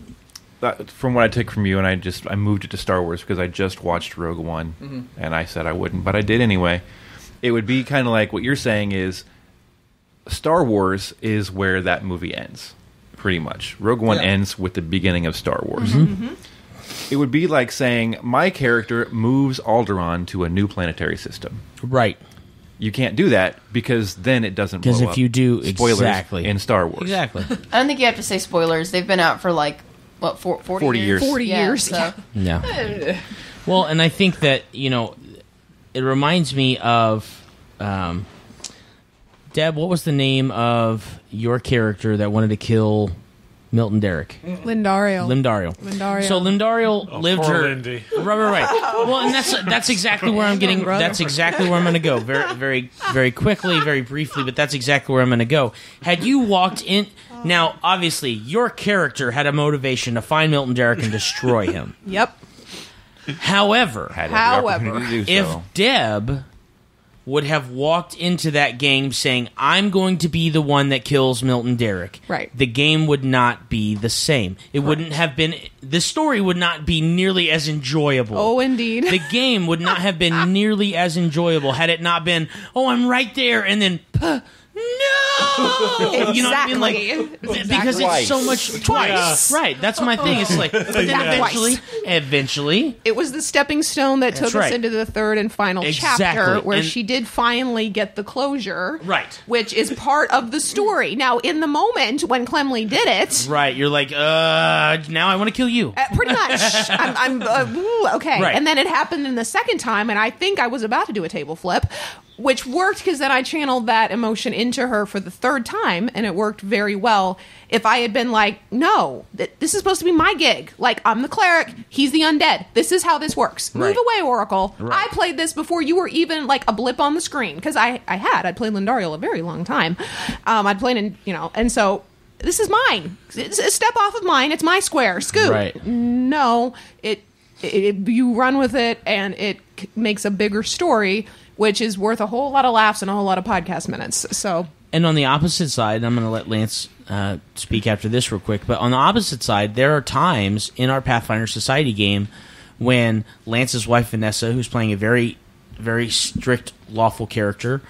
from what I took from you, and I moved it to Star Wars because I just watched Rogue One, and I said I wouldn't, but I did anyway. It would be kind of like what you're saying is Star Wars is where that movie ends, pretty much. Rogue One ends with the beginning of Star Wars. It would be like saying my character moves Alderaan to a new planetary system. Right. You can't do that because then it doesn't blow up. Because if you do, spoilers exactly. in Star Wars. Exactly. I don't think you have to say spoilers. They've been out for 40 years? 40 years. So. No. Well, and I think that, it reminds me of... Deb, what was the name of your character that wanted to kill Milton Derrick? Lindario. So Lindario lived poor her... Lindy. Right. Well, and that's exactly where I'm getting... That's exactly where I'm going to go. Very, very, very quickly, very briefly, but that's exactly where I'm going to go. Had you walked in... Now, obviously, your character had a motivation to find Milton Derrick and destroy him. Yep. However, To do if so. Deb would have walked into that game saying, I'm going to be the one that kills Milton Derrick, right, the game would not be the same. It wouldn't have been... The story would not be nearly as enjoyable. Oh, indeed. The game would not have been nearly as enjoyable had it not been, I'm right there, and then... No! Exactly. You know what I mean? Like, because it's so much... Twice. Yeah. Right. That's my thing. It's like... But then eventually... It was the stepping stone that took right. us into the third and final Exactly. chapter, where And- she did finally get the closure. Right. Which is part of the story. Now, in the moment when Clemley did it... Right. You're like, now I want to kill you. Pretty much. I'm okay. Right. And then it happened in the second time, and I think I was about to do a table flip, which worked because then I channeled that emotion into her for the third time, and it worked very well. If I had been like, no, this is supposed to be my gig. Like, I'm the cleric, he's the undead. This is how this works. Right. Move away, Oracle. Right. I played this before you were even like a blip on the screen, because I'd played Lindario a very long time. I'd played in, and so... This is mine. It's a step off of mine. It's my square. Scoot. Right. No, you run with it, and it makes a bigger story, which is worth a whole lot of laughs and a whole lot of podcast minutes. So, and on the opposite side, I'm going to let Lance speak after this real quick, but on the opposite side, there are times in our Pathfinder Society game when Lance's wife, Vanessa, who's playing a very, very strict, lawful character,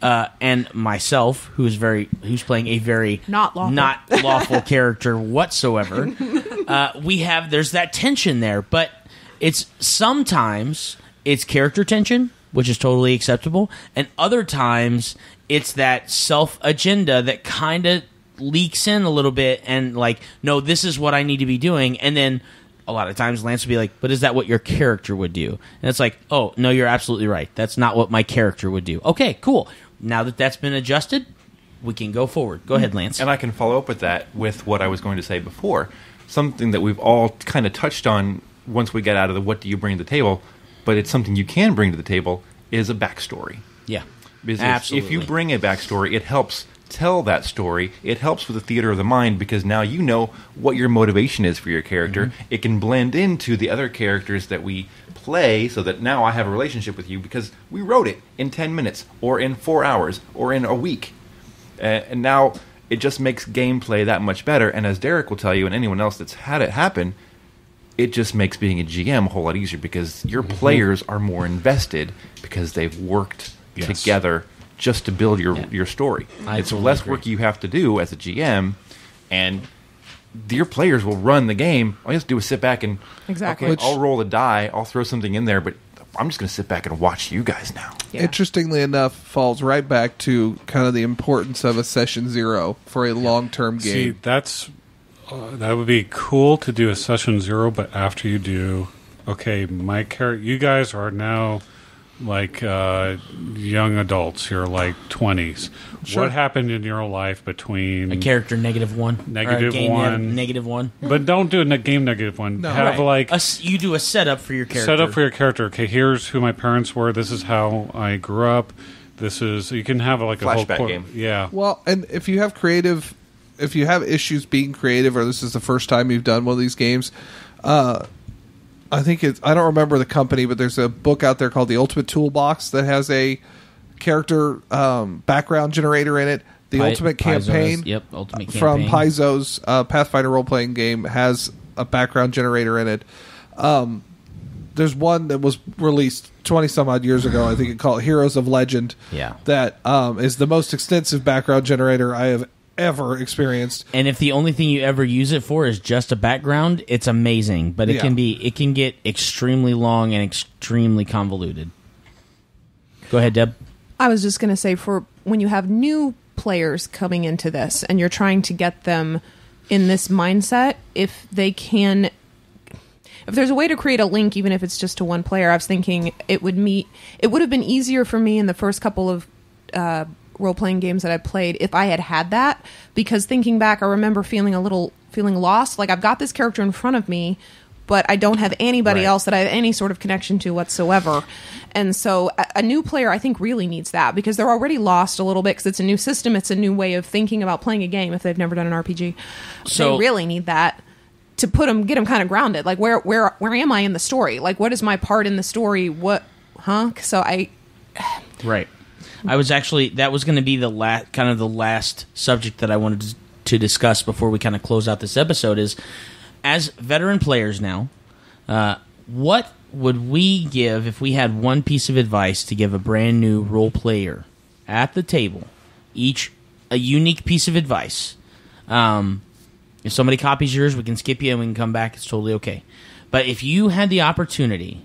and myself, who's playing a very not lawful character whatsoever. There's that tension there, but it's sometimes it's character tension, which is totally acceptable, and other times it's that self agenda that kind of leaks in a little bit, and like, no, this is what I need to be doing, and then a lot of times Lance will be like, but is that what your character would do? And it's like, oh, no, you're absolutely right. That's not what my character would do. Okay, cool. Now that that's been adjusted, we can go forward. Go ahead, Lance. And I can follow up with that with what I was going to say before. Something that we've all kind of touched on once we get out of the what do you bring to the table, but it's something you can bring to the table, is a backstory. Yeah, because absolutely. if you bring a backstory, it helps tell that story. It helps with the theater of the mind because now you know what your motivation is for your character. Mm-hmm. It can blend into the other characters that we play so that now I have a relationship with you because we wrote it in 10 minutes or in 4 hours or in a week. And now it just makes gameplay that much better. And as Derek will tell you and anyone else that's had it happen, it just makes being a GM a whole lot easier because your players are more invested because they've worked together just to build your story. It's totally less agree. work you have to do as a GM, and your players will run the game. All you have to do is sit back and, Exactly. okay, I'll roll a die, I'll throw something in there, but I'm just going to sit back and watch you guys now. Yeah. Interestingly enough, falls right back to kind of the importance of a session 0 for a long-term See, game. that's that would be cool to do a session 0, but after you do, okay, my character, you guys are now like young adults. You're like 20s. Sure. What happened in your life between A character -1. Negative Or a game one. -1. But don't do a game -1. No. Have Right. like You do a setup for your character. set up for your character. Okay, here's who my parents were. This is how I grew up. This is you can have like a Flashback whole game. Yeah. Well, and if you have issues being creative, or this is the first time you've done one of these games, I think I don't remember the company, but there's a book out there called The Ultimate Toolbox that has a character background generator in it. The Ultimate Campaign, Ultimate from Campaign. Paizo's Pathfinder role-playing game, has a background generator in it. There's one that was released 20-some-odd years ago. I think it called Heroes of Legend. Yeah. That is the most extensive background generator I have ever experienced. And if the only thing you ever use it for is just a background, it's amazing. But it Yeah. can get extremely long and extremely convoluted. Go ahead, Deb. I was just going to say, for when you have new players coming into this and you're trying to get them in this mindset, if there's a way to create a link, even if it's just to one player, I was thinking it would have been easier for me in the first couple of role-playing games that I played if I had that, because thinking back, I remember feeling lost. Like, I've got this character in front of me, but I don't have anybody else that I have any sort of connection to whatsoever. And so a new player, I think, really needs that, because they're already lost a little bit, because it's a new system, it's a new way of thinking about playing a game if they've never done an RPG. So they really need that to get them kind of grounded. Like, where am I in the story? Like, what is my part in the story? Right. I was actually, that was going to be the last subject that I wanted to discuss before we kind of close out this episode is, as veteran players now, what would we give if we had one piece of advice to give a brand new role player at the table? Each a unique piece of advice. If somebody copies yours, we can skip you and we can come back. It's totally okay. But if you had the opportunity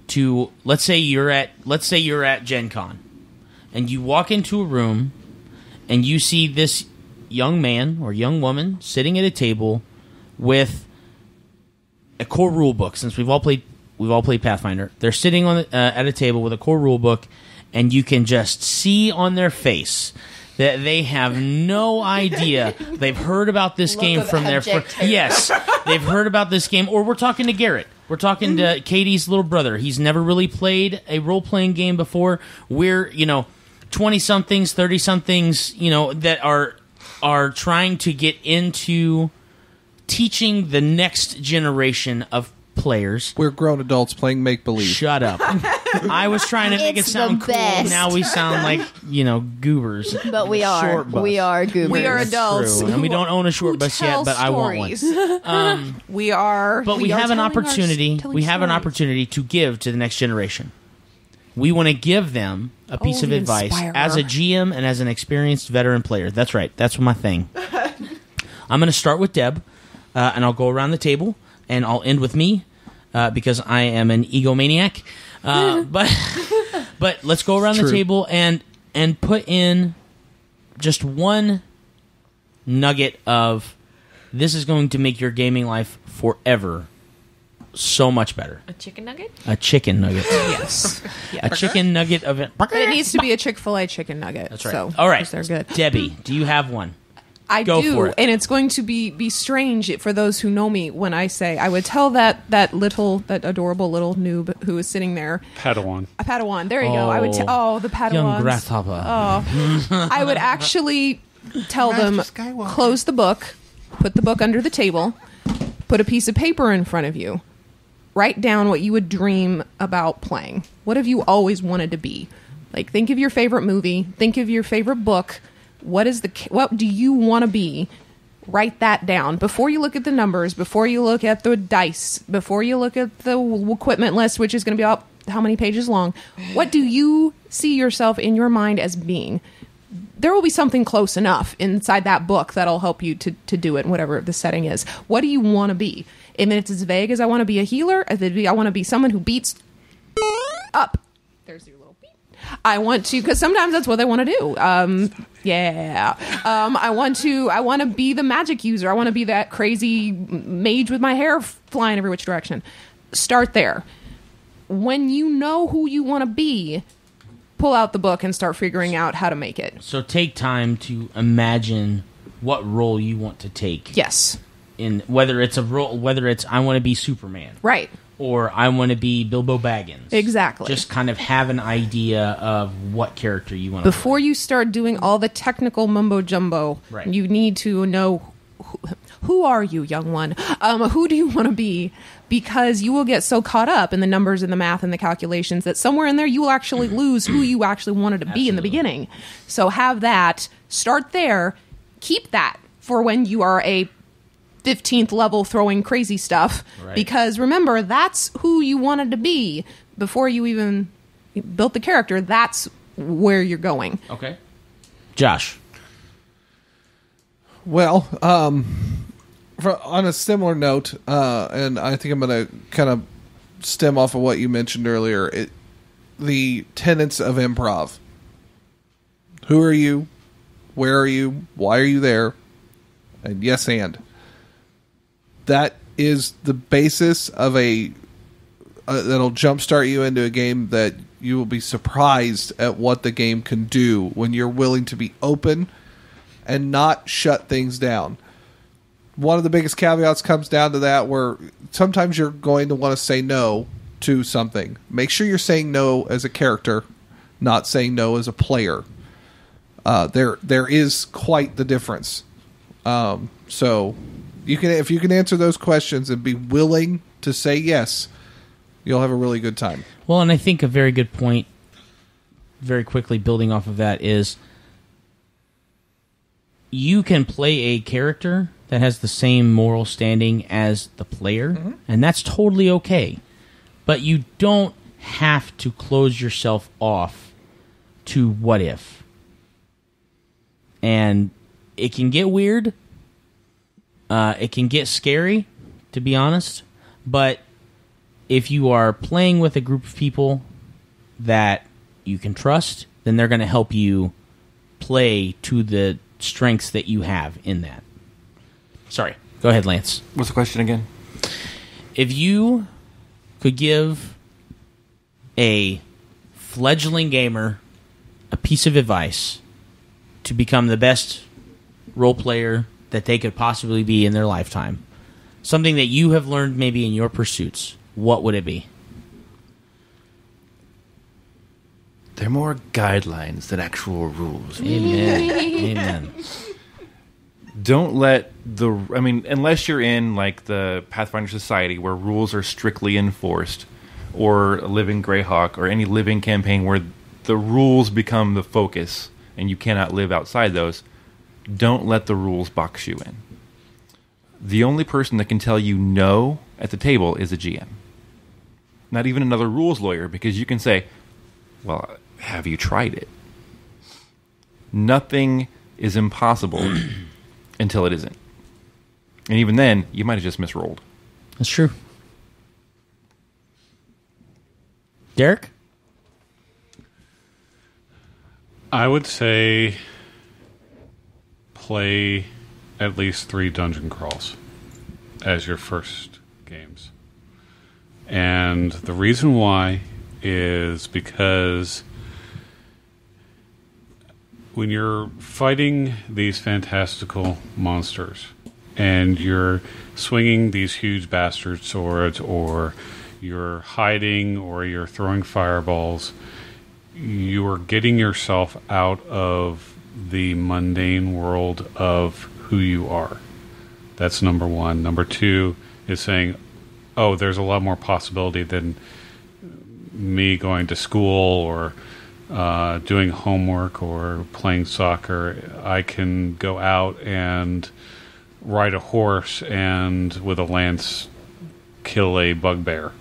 to, let's say you're at GenCon, and you walk into a room and you see this young man or young woman sitting at a table with a core rule book. Since we've all played Pathfinder, they're sitting at a table with a core rule book, and you can just see on their face that they have no idea. They've heard about this game from their friends. Yes, they've heard about this game. Or we're talking to Garrett. We're talking to Katie's little brother. He's never really played a role-playing game before. We're 20-somethings, 30-somethings, that are trying to get into teaching the next generation of players. We're grown adults playing make-believe. Shut up. I was trying to make it sound cool. best. Now we sound like, goobers. But we are. Short bus. We are goobers. We are adults. True. And we don't own a short who bus tell yet, but I want one. stories. We are. But we are have an telling opportunity. telling We have an stories. opportunity to give to the next generation. We want to give them a piece of advice inspire as a her. GM and as an experienced veteran player. That's right. That's my thing. I'm going to start with Deb, and I'll go around the table, and I'll end with me because I am an egomaniac. But let's go around the table and put in just one nugget of, this is going to make your gaming life forever so much better. A chicken nugget? A chicken nugget. Yes. A chicken nugget of it. But it needs to be a Chick-fil-A chicken nugget. That's right. So, All right. 'cause they're good. Debbie, do you have one? I Go do, for it. and it's going to be strange for those who know me when I say I would tell that adorable little noob who is sitting there, Padawan. a Padawan. There you go. I would the Padawans. Young grasshopper. I would actually tell them, close the book, put the book under the table, put a piece of paper in front of you, write down what you would dream about playing. What have you always wanted to be? Like, think of your favorite movie, think of your favorite book. What do you want to be? Write that down before you look at the numbers, before you look at the dice, before you look at the equipment list, which is going to be about how many pages long. What do you see yourself in your mind as being? There will be something close enough inside that book that'll help you to do it, whatever the setting is. What do you want to be? If it's as vague as I want to be a healer, if I want to be someone who beats up. There's your little beep. I want to, because sometimes that's what they want to do. I want to be the magic user. I want to be that crazy mage with my hair flying every which direction. Start there. When you know who you want to be, pull out the book and start figuring out how to make it. So take time to imagine what role you want to take. Yes. In whether it's a role, whether it's I want to be Superman, Right. or I want to be Bilbo Baggins. Exactly. Just kind of have an idea of what character you want to Before you start doing all the technical mumbo jumbo, Right. you need to know who are you, young one? Who do you want to be? Because you will get so caught up in the numbers and the math and the calculations that somewhere in there you will actually lose who you actually wanted to be in the beginning. So have that. Start there. Keep that for when you are a 15th level throwing crazy stuff. Right. Because remember, that's who you wanted to be before you even built the character. That's where you're going. Okay. Josh. Well, on a similar note, and I think I'm going to kind of stem off of what you mentioned earlier, the tenets of improv. Who are you? Where are you? Why are you there? And yes, and. That is the basis of that'll jumpstart you into a game that you will be surprised at what the game can do when you're willing to be open and not shut things down. One of the biggest caveats comes down to that, where sometimes you're going to want to say no to something. Make sure you're saying no as a character, not saying no as a player. There is quite the difference. So if you can answer those questions and be willing to say yes, you'll have a really good time. Well, and I think a very good point, very quickly building off of that, is you can play a character that has the same moral standing as the player, and that's totally okay. But you don't have to close yourself off to what if. And it can get weird. It can get scary, to be honest. But if you are playing with a group of people that you can trust, then they're going to help you play to the strengths that you have in that. Sorry. Go ahead, Lance. What's the question again? If you could give a fledgling gamer a piece of advice to become the best role player that they could possibly be in their lifetime, something that you have learned maybe in your pursuits, what would it be? They're more guidelines than actual rules. Amen. Amen. Don't let unless you're in like the Pathfinder Society where rules are strictly enforced, or a Living Greyhawk, or any living campaign where the rules become the focus and you cannot live outside those, don't let the rules box you in. The only person that can tell you no at the table is a GM. Not even another rules lawyer, because you can say, well, have you tried it? Nothing is impossible until it isn't. And even then, you might have just misrolled. That's true. Derek? I would say play at least 3 dungeon crawls as your first games. And the reason why is because when you're fighting these fantastical monsters and you're swinging these huge bastard swords, or you're hiding, or you're throwing fireballs, you are getting yourself out of the mundane world of who you are. That's number one. Number two is saying, oh, there's a lot more possibility than me going to school or doing homework or playing soccer. I can go out and ride a horse and with a lance kill a bugbear.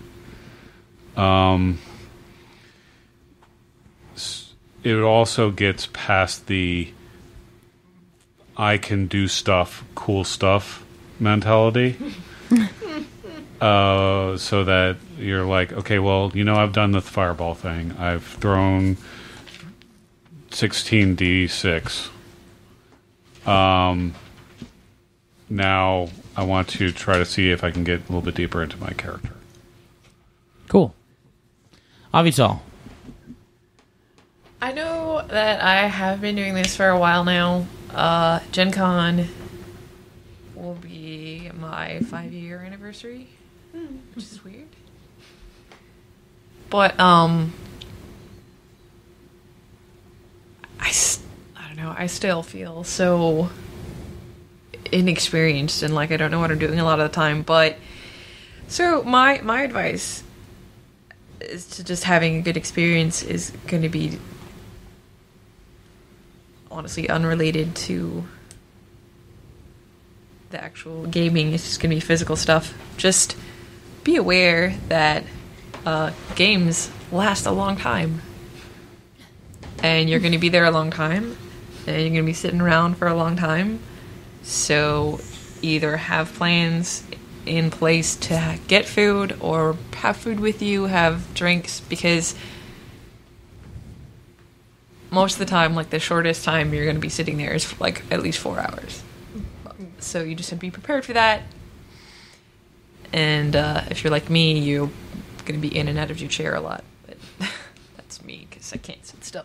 It also gets past the I can do stuff, cool stuff mentality. so that you're like, okay, well, I've done the fireball thing. I've thrown 16d6. Now I want to try to see if I can get a little bit deeper into my character. Cool. Avital. I know that I have been doing this for a while now. GenCon will be my 5-year anniversary, which is weird. But I don't know. I still feel so inexperienced and like I don't know what I'm doing a lot of the time. But so my advice is to just having a good experience is going to be honestly unrelated to the actual gaming. It's just going to be physical stuff. Just be aware that games last a long time. And you're going to be there a long time. And you're going to be sitting around for a long time. So either have plans in place to get food or have food with you, have drinks, because most of the time, like the shortest time you're going to be sitting there is like at least 4 hours. So you just have to be prepared for that. And if you're like me, you're going to be in and out of your chair a lot. But that's me because I can't sit still.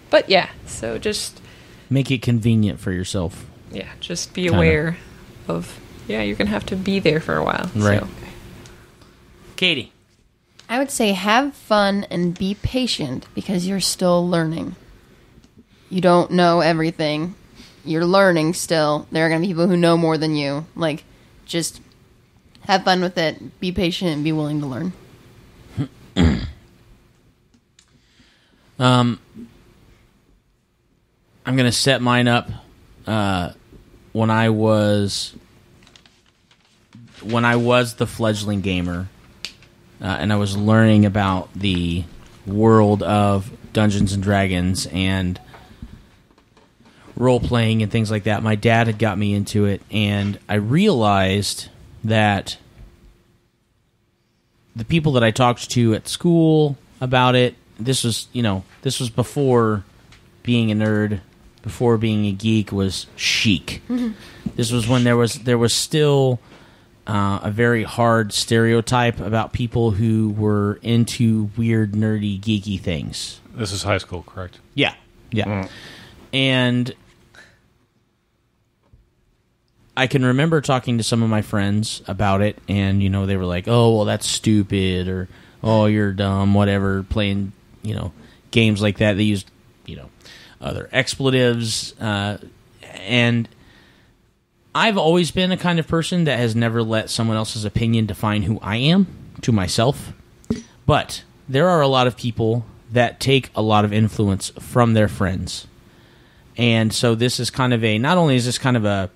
But yeah, so just make it convenient for yourself. Yeah, just be aware of, you're going to have to be there for a while. Right. So. Kaytie. I would say have fun and be patient because you're still learning. You don't know everything. You're learning still. There are going to be people who know more than you. Like, just have fun with it. Be patient and be willing to learn. I'm going to set mine up when I was the fledgling gamer. And I was learning about the world of Dungeons and Dragons and role-playing and things like that. My dad had got me into it, and I realized that the people that I talked to at school about it, this was before being a nerd, before being a geek was chic. Mm-hmm. This was when there was still a very hard stereotype about people who were into weird, nerdy, geeky things. This is high school, correct? Yeah. And I can remember talking to some of my friends about it, and, they were like, oh, well, that's stupid, or, oh, you're dumb, whatever, playing, games like that. They used, other expletives, and I've always been a kind of person that has never let someone else's opinion define who I am to myself. But there are a lot of people that take a lot of influence from their friends. And so this is kind of not only is this kind of a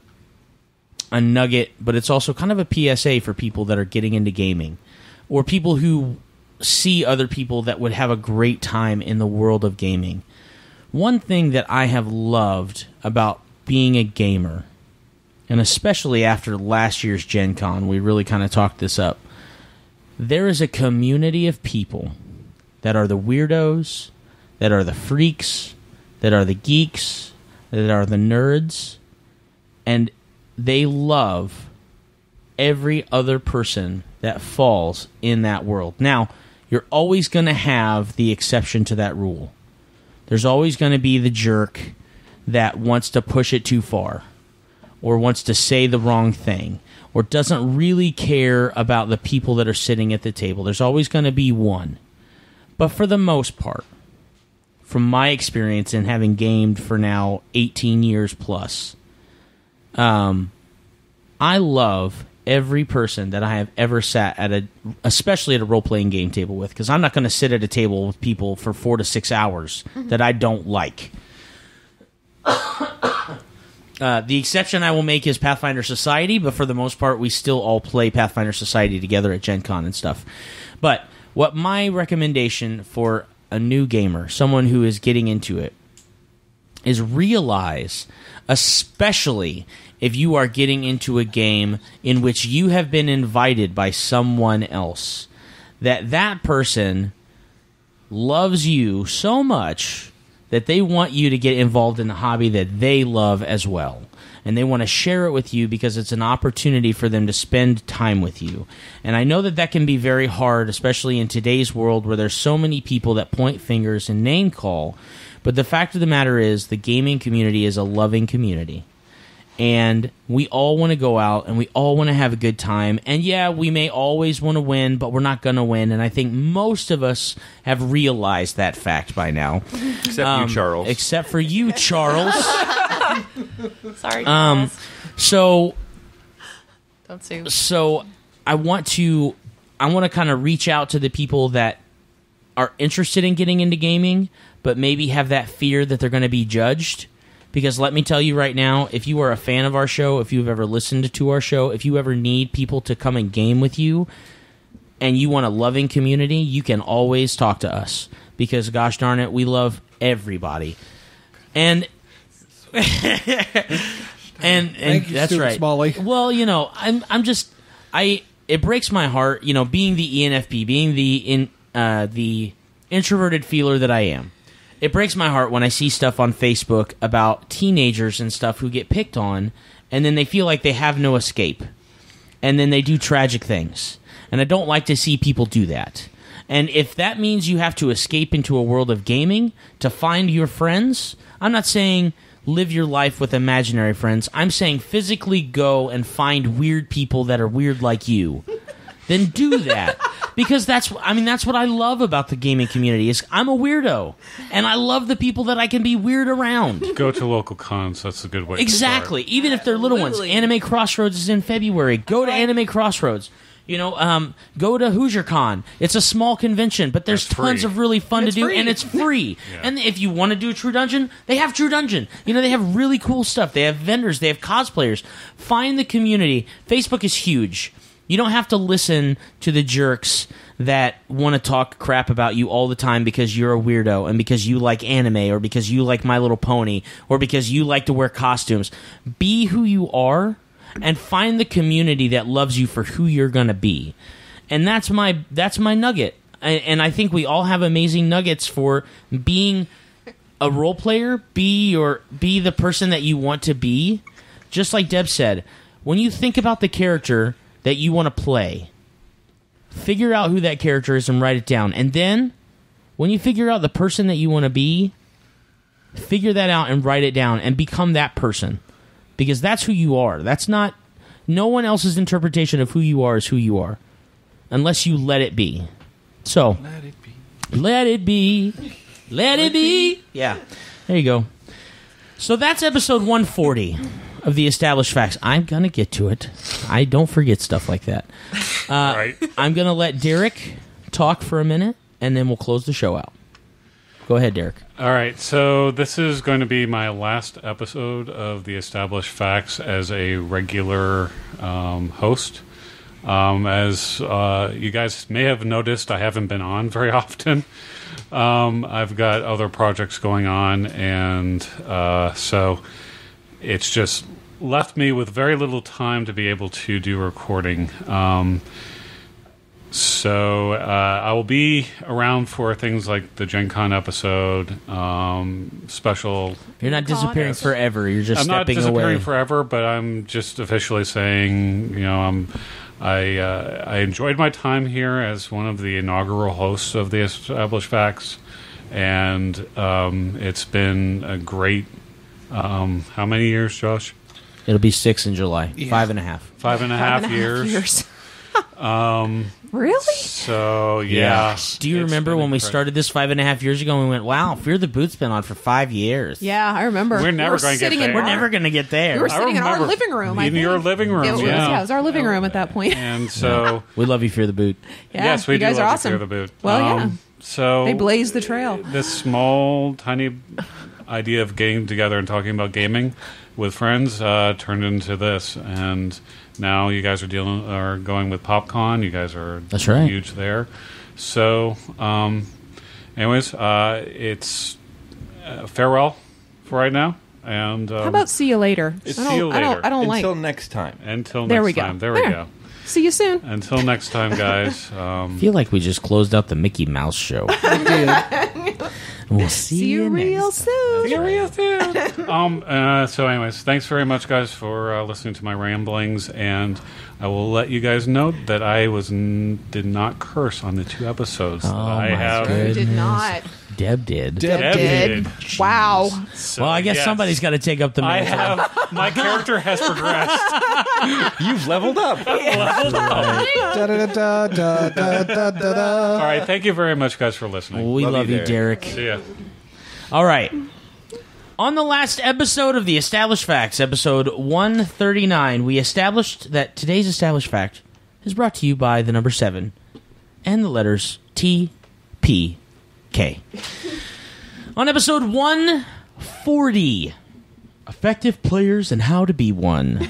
nugget, but it's also kind of a PSA for people that are getting into gaming, or people who see other people that would have a great time in the world of gaming. One thing that I have loved about being a gamer, and especially after last year's GenCon, we really kind of talked this up. There is a community of people that are the weirdos, that are the freaks, that are the geeks, that are the nerds, and they love every other person that falls in that world. Now, you're always going to have the exception to that rule. There's always going to be the jerk that wants to push it too far, or wants to say the wrong thing, or doesn't really care about the people that are sitting at the table. There's always going to be one. But for the most part, from my experience in having gamed for now 18 years plus, I love every person that I have ever sat at especially at a role-playing game table with, because I'm not going to sit at a table with people for 4 to 6 hours that I don't like. The exception I will make is Pathfinder Society, but for the most part, we still all play Pathfinder Society together at Gen Con and stuff. But what my recommendation for a new gamer, someone who is getting into it, is realize, especially if you are getting into a game in which you have been invited by someone else, that person loves you so much that they want you to get involved in the hobby that they love as well. And they want to share it with you because it's an opportunity for them to spend time with you. And I know that can be very hard, especially in today's world where there's so many people that point fingers and name call. But the fact of the matter is the gaming community is a loving community. And we all want to go out and we all want to have a good time. And yeah, we may always want to win, but we're not going to win. And I think most of us have realized that fact by now. Except you, Charles. Except for you, Charles. Sorry, Charles. So Don't sue. So I want to kind of reach out to the people that are interested in getting into gaming, but maybe have that fear that they're going to be judged. Because let me tell you right now, if you are a fan of our show, if you've ever listened to our show, if you ever need people to come and game with you, and you want a loving community, you can always talk to us. Because gosh darn it, we love everybody. And Thank you, that's Stuart right. Smalley. Well, it breaks my heart, being the ENFP, being the introverted feeler that I am. It breaks my heart when I see stuff on Facebook about teenagers and stuff who get picked on, and then they feel like they have no escape. And then they do tragic things. And I don't like to see people do that. And if that means you have to escape into a world of gaming to find your friends, I'm not saying live your life with imaginary friends. I'm saying physically go and find weird people that are weird like you. Then do that. Because that's what I love about the gaming community is I'm a weirdo. And I love the people that I can be weird around. Go to local cons. That's a good way Exactly. to start. Even if they're little ones. Anime Crossroads is in February. Go to Anime Crossroads. Go to Yer Con. It's a small convention, but there's It's tons free. of really fun to do, free. and it's free. Yeah. And if you want to do a True Dungeon, they have True Dungeon. They have really cool stuff. They have vendors. They have cosplayers. Find the community. Facebook is huge. You don't have to listen to the jerks that want to talk crap about you all the time because you're a weirdo and because you like anime or because you like My Little Pony or because you like to wear costumes. Be who you are and find the community that loves you for who you're going to be. And that's my nugget. And I think we all have amazing nuggets for being a role player, be the person that you want to be. Just like Deb said, when you think about the character that you want to play, figure out who that character is and write it down. And then, when you figure out the person that you want to be, figure that out and write it down and become that person. Because that's who you are. That's not... No one else's interpretation of who you are is who you are. Unless you let it be. So... Let it be. Let it be. Let it be. Yeah. There you go. So that's episode 140 of the Established Facts. I'm going to get to it. I don't forget stuff like that. Right. I'm going to let Derek talk for a minute, and then we'll close the show out. Go ahead, Derek. All right, so this is going to be my last episode of the Established Facts as a regular host. As you guys may have noticed, I haven't been on very often. I've got other projects going on, and so it's just left me with very little time to be able to do recording. So I will be around for things like the GenCon episode, special. You're not disappearing forever. You're just I'm not stepping disappearing away. forever, but I'm just officially saying, I enjoyed my time here as one of the inaugural hosts of the Established Facts, and it's been a great. How many years, Josh? It'll be 6 in July. Yeah. 5.5. 5.5 years. Really? So yeah. Do you It's remember been when we incredible. started this 5.5 years ago and we went, wow, Fear the Boot's been on for 5 years? Yeah, I remember. We're never going to get there. We're never going to get there. We were sitting in our remember living room. I in think. your living room, It was, yeah. it was our living room at that point. And so, We love you, Fear the Boot. Yeah, yes, we you guys do are love awesome. to Fear the Boot. Well, yeah. So They blazed the trail. This small, tiny idea of getting together and talking about gaming with friends turned into this, and now you guys are going with PopCon. You guys are That's right. huge there. So, anyways, it's farewell for right now. And How about see you later? See you later. I don't Until like. next time. Until There next we go. time. There we go. See you soon. Until next time, guys. I feel like we just closed out the Mickey Mouse show. We'll see you real next soon. See you real soon. So anyways, thanks very much, guys, for listening to my ramblings, and I will let you guys know that I did not curse on the 2 episodes that I have. goodness. Did not. Deb did. Deb did. Wow. So, Well, I guess yes, somebody's got to take up the I mantle. have my character has progressed. You've leveled up. All right, thank you very much, guys, for listening. We love you, Derek. Derek. See ya. All right. On the last episode of the Established Facts, episode 139, we established that today's Established Fact is brought to you by the number 7 and the letters T, P, K. On episode 140, effective players and how to be one.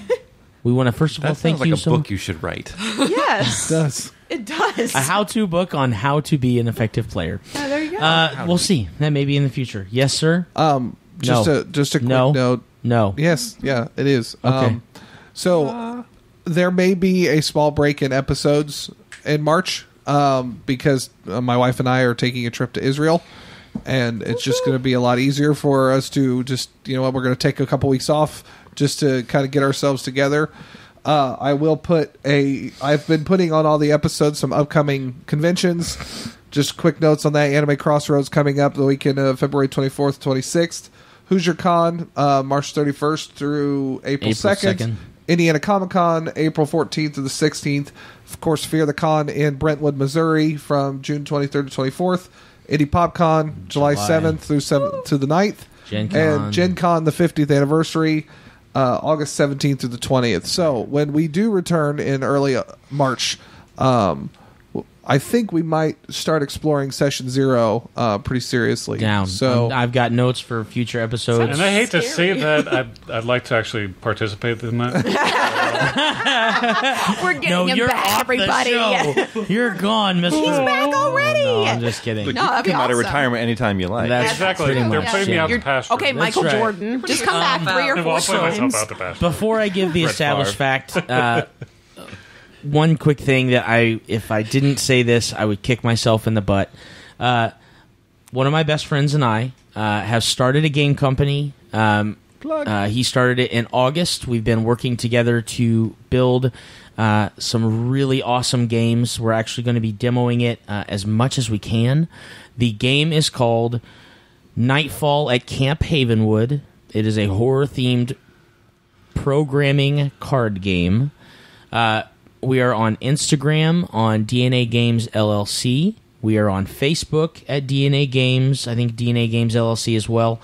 We want to first of all That thank sounds like you a so book you should write. Yes. Does. It does. a how-to book on how to be an effective player. Oh, there you go. We'll see. That may be in the future. Yes, sir. Just No. a quick No. note. No. Yes, yeah, it is. Okay. So there may be a small break in episodes in March because my wife and I are taking a trip to Israel, and it's just going to be a lot easier for us to just, you know what, we're going to take a couple weeks off just to kind of get ourselves together. I've been putting on all the episodes some upcoming conventions. Just quick notes on that. Anime Crossroads coming up the weekend of February 24th, 26th. Yer Con, March 31st through April 2nd. Indiana Comic-Con, April 14th to the 16th. Of course, Fear the Con in Brentwood, Missouri from June 23rd to 24th. Indy PopCon, July 7th through to the 9th. GenCon. And GenCon, the 50th anniversary, August 17th through the 20th. So when we do return in early March, I think we might start exploring Session 0 pretty seriously. Down. So I've got notes for future episodes. And I hate to say that I'd like to actually participate in that. We're getting no, him you're back, off everybody. the show. You're gone, Mister. He's back already. No, I'm just kidding. Look, No, you that'd can be come out of awesome. retirement anytime you like. That's Exactly. pretty They're much putting me it. out to pasture. Okay, Michael right. Jordan. Just come back 3 or Well, 4 I'll put myself times. out to pasture. Before I give the Brett established Favre. fact, one quick thing that if I didn't say this, I would kick myself in the butt. One of my best friends and I have started a game company. He started it in August. We've been working together to build some really awesome games. We're actually going to be demoing it as much as we can. The game is called Nightfall at Camp Havenwood. It is a horror-themed programming card game. We are on Instagram on DNA Games LLC. We are on Facebook at DNA Games. I think DNA Games LLC as well.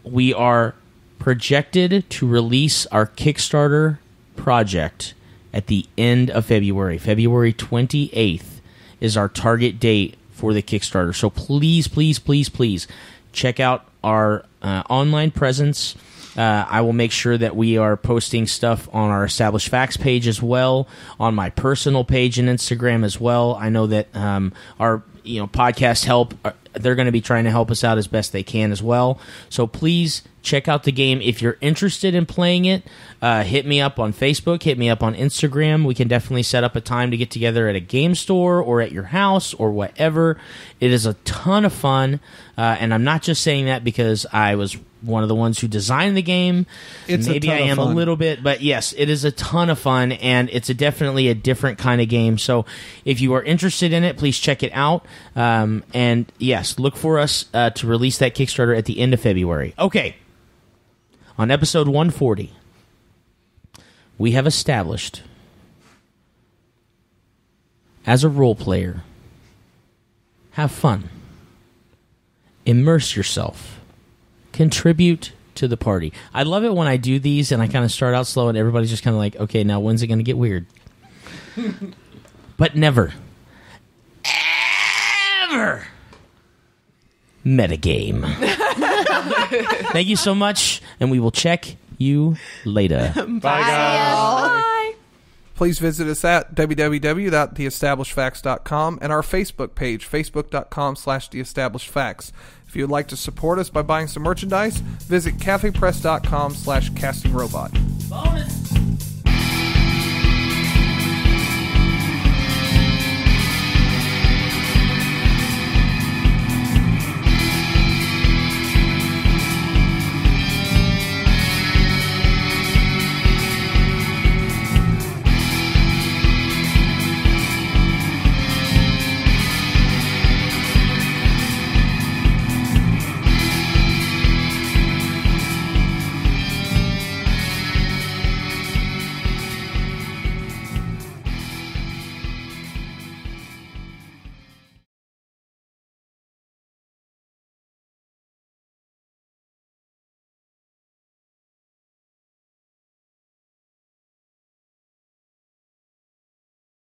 We are projected to release our Kickstarter project at the end of February. February 28th is our target date for the Kickstarter. So please, please, please, please check out our online presence. I will make sure that we are posting stuff on our Established Facts page as well, on my personal page and Instagram as well. I know that our podcast help, they're going to be trying to help us out as best they can as well. So please check out the game. If you're interested in playing it, hit me up on Facebook, hit me up on Instagram. We can definitely set up a time to get together at a game store or at your house or whatever. It is a ton of fun, and I'm not just saying that because I was one of the ones who designed the game. It's Maybe I am a little bit, but yes, it is a ton of fun, and it's definitely a different kind of game. So if you are interested in it, please check it out. And yes, look for us to release that Kickstarter at the end of February. Okay. On episode 140, we have established, as a role player, have fun, immerse yourself, contribute to the party. I love it when I do these and I kind of start out slow and everybody's just kind of like, okay, now when's it going to get weird? But never, ever metagame. Thank you so much, and we will check you later. Bye, guys. Bye. please visit us at www.theestablishedfacts.com and our Facebook page, facebook.com/theestablishedfacts. If If you would like to support us by buying some merchandise, visit cafepress.com/castingrobot. Bonus.